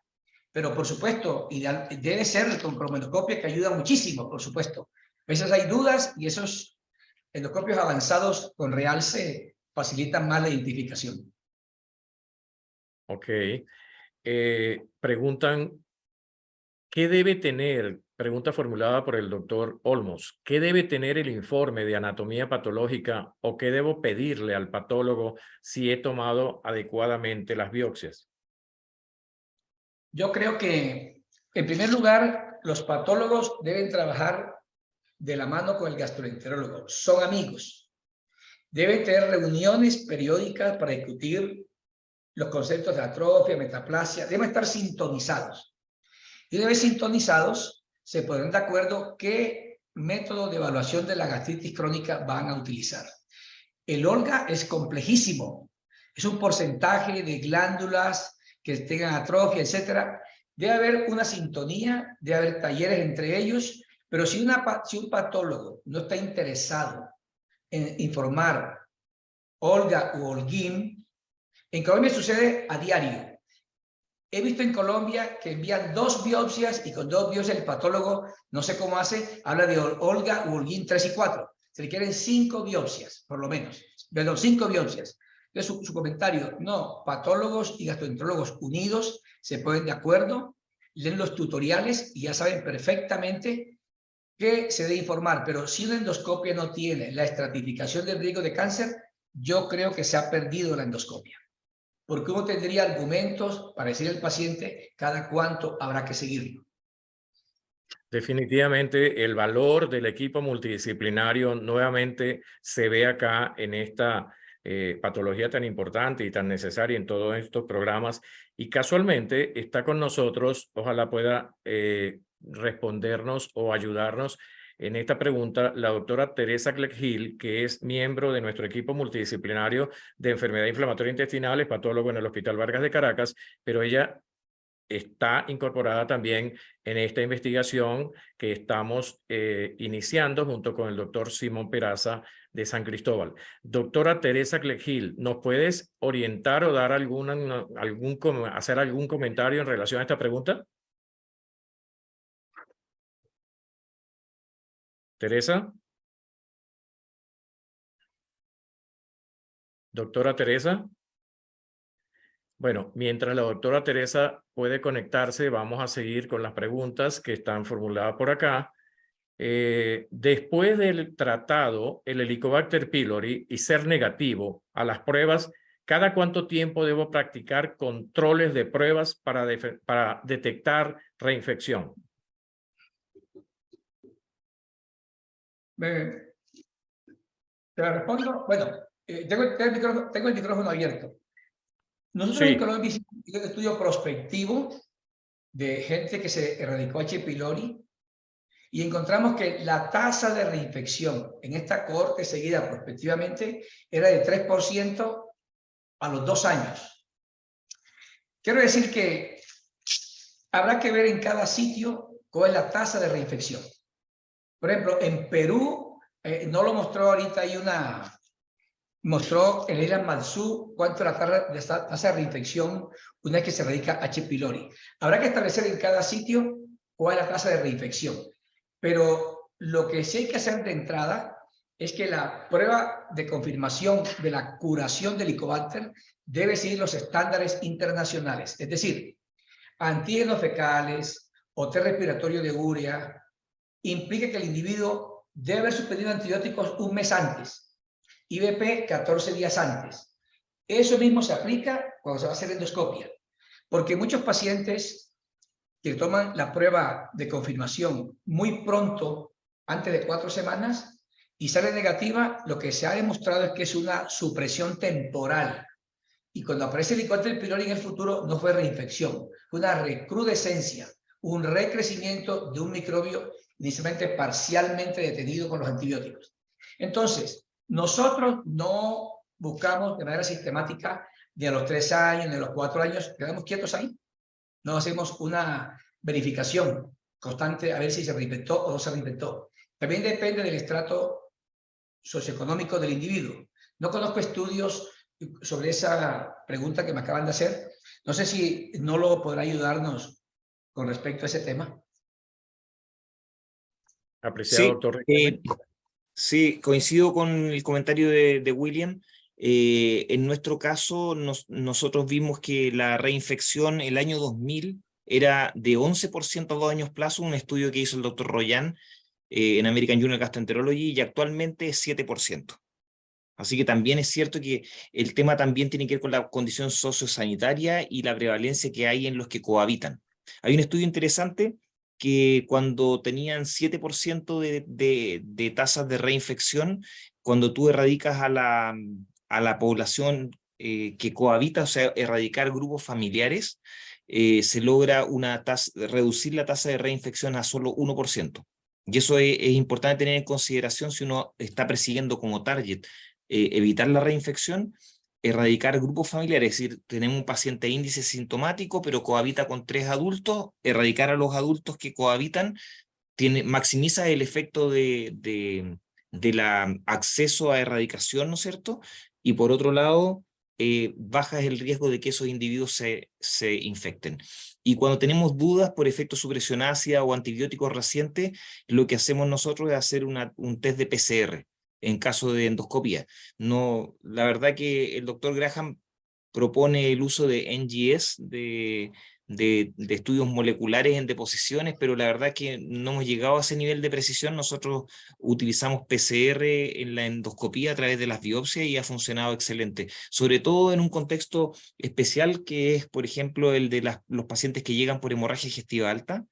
Pero por supuesto, debe ser con cromatoscopia, que ayuda muchísimo, por supuesto. A veces hay dudas y esos endoscopios avanzados con realce facilitan más la identificación. Ok. Preguntan, ¿qué debe tener? Pregunta formulada por el doctor Olmos. ¿Qué debe tener el informe de anatomía patológica o qué debo pedirle al patólogo si he tomado adecuadamente las biopsias? Yo creo que, en primer lugar, los patólogos deben trabajar de la mano con el gastroenterólogo. Son amigos. Deben tener reuniones periódicas para discutir los conceptos de atrofia, metaplasia. Deben estar sintonizados. Y una vez sintonizados, se pondrán de acuerdo qué método de evaluación de la gastritis crónica van a utilizar. El Olga es complejísimo. Es un porcentaje de glándulas que tengan atrofia, etcétera. Debe haber una sintonía, debe haber talleres entre ellos, pero si un patólogo no está interesado en informar Olga u Holguín, en Colombia sucede a diario. He visto en Colombia que envían 2 biopsias y con 2 biopsias el patólogo, no sé cómo hace, habla de Olga u Holguín 3 y 4. Se requieren 5 biopsias, por lo menos. Perdón, 5 biopsias. Entonces, su comentario, no, patólogos y gastroenterólogos unidos se ponen de acuerdo, leen los tutoriales y ya saben perfectamente qué se debe informar. Pero si una endoscopia no tiene la estratificación del riesgo de cáncer, yo creo que se ha perdido la endoscopia. Porque uno tendría argumentos para decirle al paciente cada cuánto habrá que seguirlo. Definitivamente el valor del equipo multidisciplinario nuevamente se ve acá en esta patología tan importante y tan necesaria en todos estos programas, y casualmente está con nosotros, ojalá pueda respondernos o ayudarnos en esta pregunta, la doctora Teresa Cleghill, que es miembro de nuestro equipo multidisciplinario de enfermedad inflamatoria intestinal, es patólogo en el Hospital Vargas de Caracas, pero ella está incorporada también en esta investigación que estamos iniciando junto con el doctor Simón Peraza de San Cristóbal. Doctora Teresa Cleghill, ¿nos puedes orientar o dar hacer algún comentario en relación a esta pregunta? Teresa. Doctora Teresa. Bueno, mientras la doctora Teresa puede conectarse, vamos a seguir con las preguntas que están formuladas por acá. Después del tratado, el Helicobacter pylori, y ser negativo a las pruebas, ¿cada cuánto tiempo debo practicar controles de pruebas para detectar reinfección? ¿Te la respondo? Bueno, tengo el micrófono abierto. Nosotros en Colombia hicimos un estudio prospectivo de gente que se erradicó H. pylori y encontramos que la tasa de reinfección en esta cohorte seguida prospectivamente era de 3% a los 2 años. Quiero decir que habrá que ver en cada sitio cuál es la tasa de reinfección. Por ejemplo, en Perú, no lo mostró ahorita, mostró el Ilan Mansú cuánto la tasa de reinfección una vez que se erradica H. pylori. Habrá que establecer en cada sitio cuál es la tasa de reinfección. Pero lo que sí hay que hacer de entrada es que la prueba de confirmación de la curación del Helicobacter debe seguir los estándares internacionales. Es decir, antígenos fecales o test respiratorio de urea implica que el individuo debe haber suspendido antibióticos un mes antes, IVP 14 días antes. Eso mismo se aplica cuando se va a hacer endoscopia, porque muchos pacientes que toman la prueba de confirmación muy pronto, antes de 4 semanas, y sale negativa, lo que se ha demostrado es que es una supresión temporal. Y cuando aparece el Helicobacter pylori en el futuro, no fue reinfección, fue una recrudescencia, un recrecimiento de un microbio inicialmente parcialmente detenido con los antibióticos. Entonces, nosotros no buscamos de manera sistemática ni a los 3 años, ni a los 4 años, quedamos quietos ahí. No hacemos una verificación constante a ver si se reinfectó o no se reinfectó. También depende del estrato socioeconómico del individuo. No conozco estudios sobre esa pregunta que me acaban de hacer. No sé si Nolo podrá ayudarnos con respecto a ese tema. Apreciado Sí, doctor Riquelme. sí, coincido con el comentario de William. En nuestro caso, nosotros vimos que la reinfección el año 2000 era de 11% a 2 años plazo, un estudio que hizo el doctor Royan en American Journal of Gastroenterology, y actualmente es 7%. Así que también es cierto que el tema también tiene que ver con la condición sociosanitaria y la prevalencia que hay en los que cohabitan. Hay un estudio interesante que cuando tenían 7% de tasas de reinfección, cuando tú erradicas a la población que cohabita, o sea, erradicar grupos familiares, se logra reducir la tasa de reinfección a solo 1%. Y eso es importante tener en consideración si uno está persiguiendo como target evitar la reinfección, erradicar grupos familiares, es decir, tenemos un paciente índice sintomático, pero cohabita con 3 adultos, erradicar a los adultos que cohabitan, maximiza el efecto de la acceso a erradicación, ¿no es cierto? Y por otro lado, baja el riesgo de que esos individuos se infecten. Y cuando tenemos dudas por efecto supresión ácida o antibióticos recientes, lo que hacemos nosotros es hacer un test de PCR en caso de endoscopía. No, la verdad que el doctor Graham propone el uso de NGS, de estudios moleculares en deposiciones, pero la verdad que no hemos llegado a ese nivel de precisión. Nosotros utilizamos PCR en la endoscopía a través de las biopsias y ha funcionado excelente, sobre todo en un contexto especial que es, por ejemplo, el de los pacientes que llegan por hemorragia digestiva alta,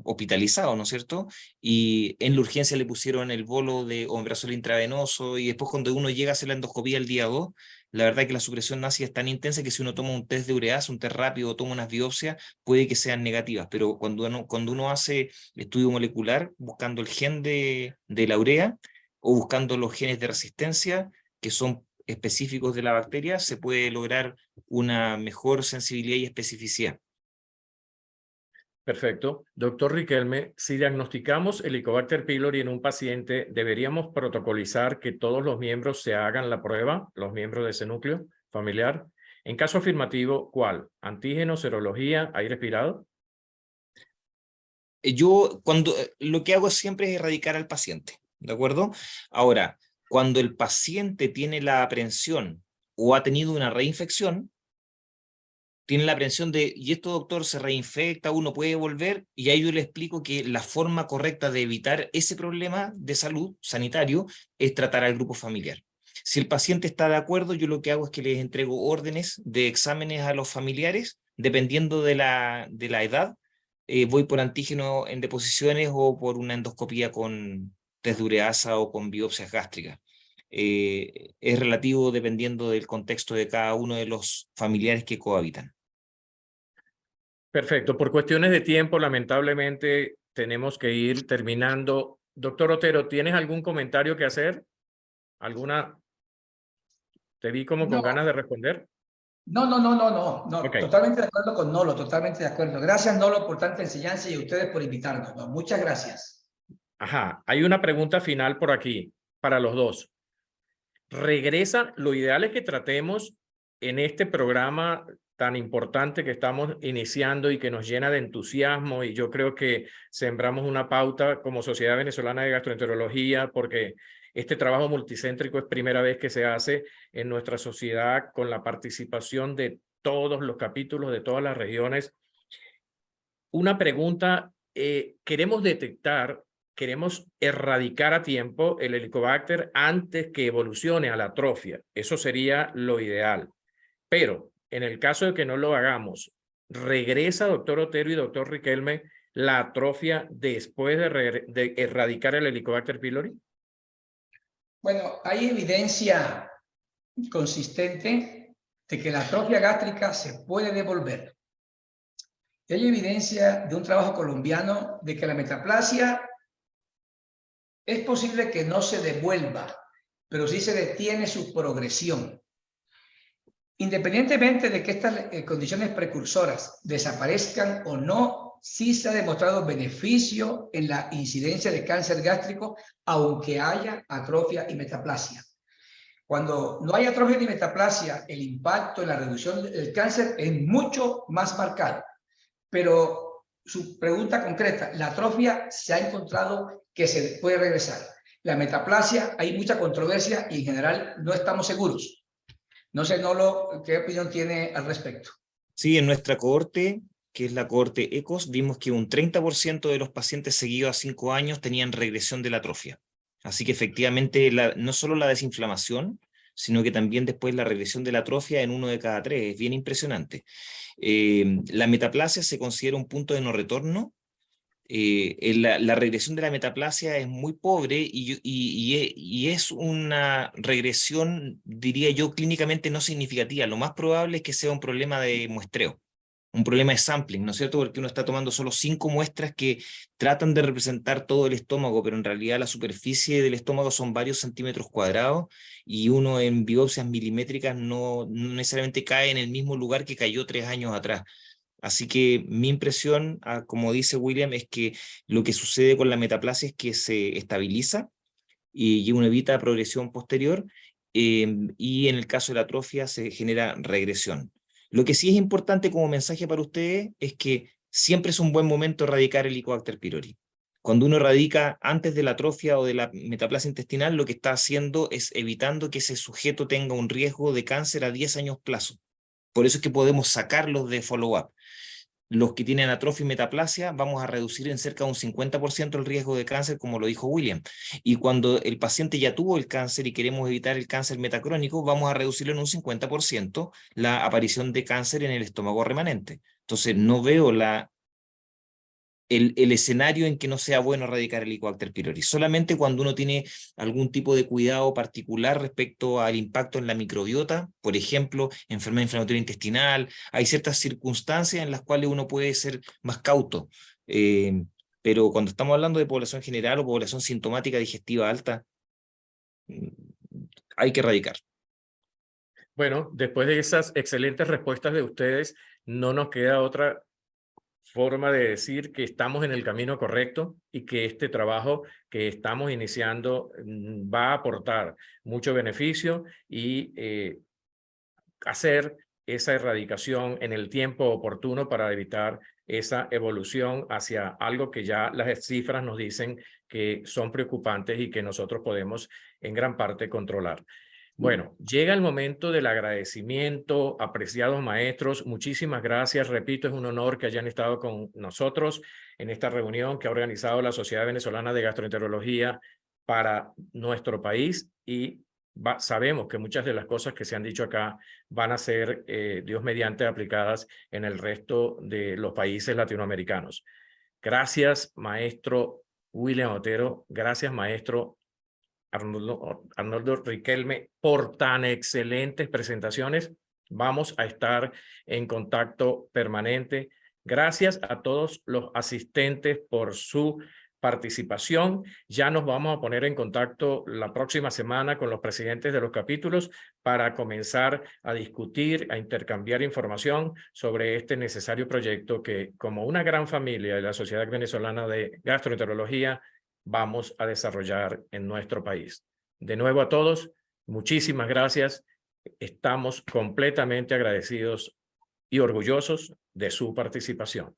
hospitalizado, ¿no es cierto? Y en la urgencia le pusieron el bolo de omeprazol intravenoso, y después cuando uno llega a hacer la endoscopía el día 2, la verdad que la supresión ácida es tan intensa que si uno toma un test de ureasa, un test rápido, o toma unas biopsias, puede que sean negativas, pero cuando uno hace estudio molecular buscando el gen de la urea o buscando los genes de resistencia que son específicos de la bacteria, se puede lograr una mejor sensibilidad y especificidad. Perfecto. Doctor Riquelme, si diagnosticamos Helicobacter pylori en un paciente, ¿deberíamos protocolizar que todos los miembros se hagan la prueba, los miembros de ese núcleo familiar? En caso afirmativo, ¿cuál? ¿Antígeno, serología, aire respirado? Yo lo que hago siempre es erradicar al paciente, ¿de acuerdo? Ahora, cuando el paciente tiene la aprensión o ha tenido una reinfección, tiene la aprensión de, y esto doctor se reinfecta, uno puede volver, y ahí yo le explico que la forma correcta de evitar ese problema de salud sanitario es tratar al grupo familiar. Si el paciente está de acuerdo, yo lo que hago es que les entrego órdenes de exámenes a los familiares, dependiendo de la edad. Voy por antígeno en deposiciones o por una endoscopía con test de ureasa o con biopsias gástricas. Es relativo dependiendo del contexto de cada uno de los familiares que cohabitan. Perfecto. Por cuestiones de tiempo, lamentablemente, tenemos que ir terminando. Doctor Otero, ¿tienes algún comentario que hacer? ¿Alguna? Te vi como con ganas de responder. No. Okay. Totalmente de acuerdo con Nolo, totalmente de acuerdo. Gracias, Nolo, por tanta enseñanza y a ustedes por invitarnos, ¿no? Muchas gracias. Ajá. Hay una pregunta final por aquí para los dos. Regresa, lo ideal es que tratemos en este programa tan importante que estamos iniciando y que nos llena de entusiasmo, y yo creo que sembramos una pauta como Sociedad Venezolana de Gastroenterología, porque este trabajo multicéntrico es primera vez que se hace en nuestra sociedad con la participación de todos los capítulos de todas las regiones. Una pregunta, queremos erradicar a tiempo el Helicobacter antes que evolucione a la atrofia. Eso sería lo ideal. Pero en el caso de que no lo hagamos, ¿Regresa, doctor Otero y doctor Riquelme, la atrofia después de erradicar el Helicobacter pylori? Bueno, hay evidencia consistente de que la atrofia gástrica se puede devolver. Hay evidencia de un trabajo colombiano de que la metaplasia es posible que no se devuelva, pero sí se detiene su progresión. Independientemente de que estas condiciones precursoras desaparezcan o no, sí se ha demostrado beneficio en la incidencia de cáncer gástrico, aunque haya atrofia y metaplasia. Cuando no hay atrofia ni metaplasia, el impacto en la reducción del cáncer es mucho más marcado. Pero su pregunta concreta, la atrofia se ha encontrado que se puede regresar. La metaplasia, hay mucha controversia y en general no estamos seguros. No sé, Nolo, ¿qué opinión tiene al respecto? Sí, en nuestra cohorte, que es la cohorte ECOS, vimos que un 30% de los pacientes seguidos a 5 años tenían regresión de la atrofia. Así que efectivamente, no solo la desinflamación, sino que también después la regresión de la atrofia en 1 de cada 3, es bien impresionante. La metaplasia se considera un punto de no retorno. La regresión de la metaplasia es muy pobre y es una regresión, diría yo, clínicamente no significativa. Lo más probable es que sea un problema de muestreo, un problema de sampling, ¿no es cierto? Porque uno está tomando solo 5 muestras que tratan de representar todo el estómago, pero en realidad la superficie del estómago son varios centímetros cuadrados y uno en biopsias milimétricas no necesariamente cae en el mismo lugar que cayó 3 años atrás. Así que mi impresión, como dice William, es que lo que sucede con la metaplasia es que se estabiliza y uno evita progresión posterior, y en el caso de la atrofia se genera regresión. Lo que sí es importante como mensaje para ustedes es que siempre es un buen momento erradicar el Helicobacter pylori. Cuando uno erradica antes de la atrofia o de la metaplasia intestinal, lo que está haciendo es evitando que ese sujeto tenga un riesgo de cáncer a 10 años plazo. Por eso es que podemos sacarlos de follow-up. Los que tienen atrofia y metaplasia, vamos a reducir en cerca de un 50% el riesgo de cáncer, como lo dijo William. Y cuando el paciente ya tuvo el cáncer y queremos evitar el cáncer metacrónico, vamos a reducirlo en un 50% la aparición de cáncer en el estómago remanente. Entonces, no veo el escenario en que no sea bueno erradicar el Helicobacter pylori. Solamente cuando uno tiene algún tipo de cuidado particular respecto al impacto en la microbiota, por ejemplo, enfermedad inflamatoria intestinal, hay ciertas circunstancias en las cuales uno puede ser más cauto. Pero cuando estamos hablando de población general o población sintomática digestiva alta, hay que erradicar. Bueno, después de esas excelentes respuestas de ustedes, no nos queda otra forma de decir que estamos en el camino correcto y que este trabajo que estamos iniciando va a aportar mucho beneficio y hacer esa erradicación en el tiempo oportuno para evitar esa evolución hacia algo que ya las cifras nos dicen que son preocupantes y que nosotros podemos en gran parte controlar. Bueno, llega el momento del agradecimiento, apreciados maestros, muchísimas gracias, repito, es un honor que hayan estado con nosotros en esta reunión que ha organizado la Sociedad Venezolana de Gastroenterología para nuestro país y sabemos que muchas de las cosas que se han dicho acá van a ser, Dios mediante, aplicadas en el resto de los países latinoamericanos. Gracias, maestro William Otero, gracias, maestro Arnoldo Riquelme, por tan excelentes presentaciones. Vamos a estar en contacto permanente. Gracias a todos los asistentes por su participación. Ya nos vamos a poner en contacto la próxima semana con los presidentes de los capítulos para comenzar a discutir, a intercambiar información sobre este necesario proyecto que, como una gran familia de la Sociedad Venezolana de Gastroenterología, vamos a desarrollar en nuestro país. De nuevo a todos, muchísimas gracias. Estamos completamente agradecidos y orgullosos de su participación.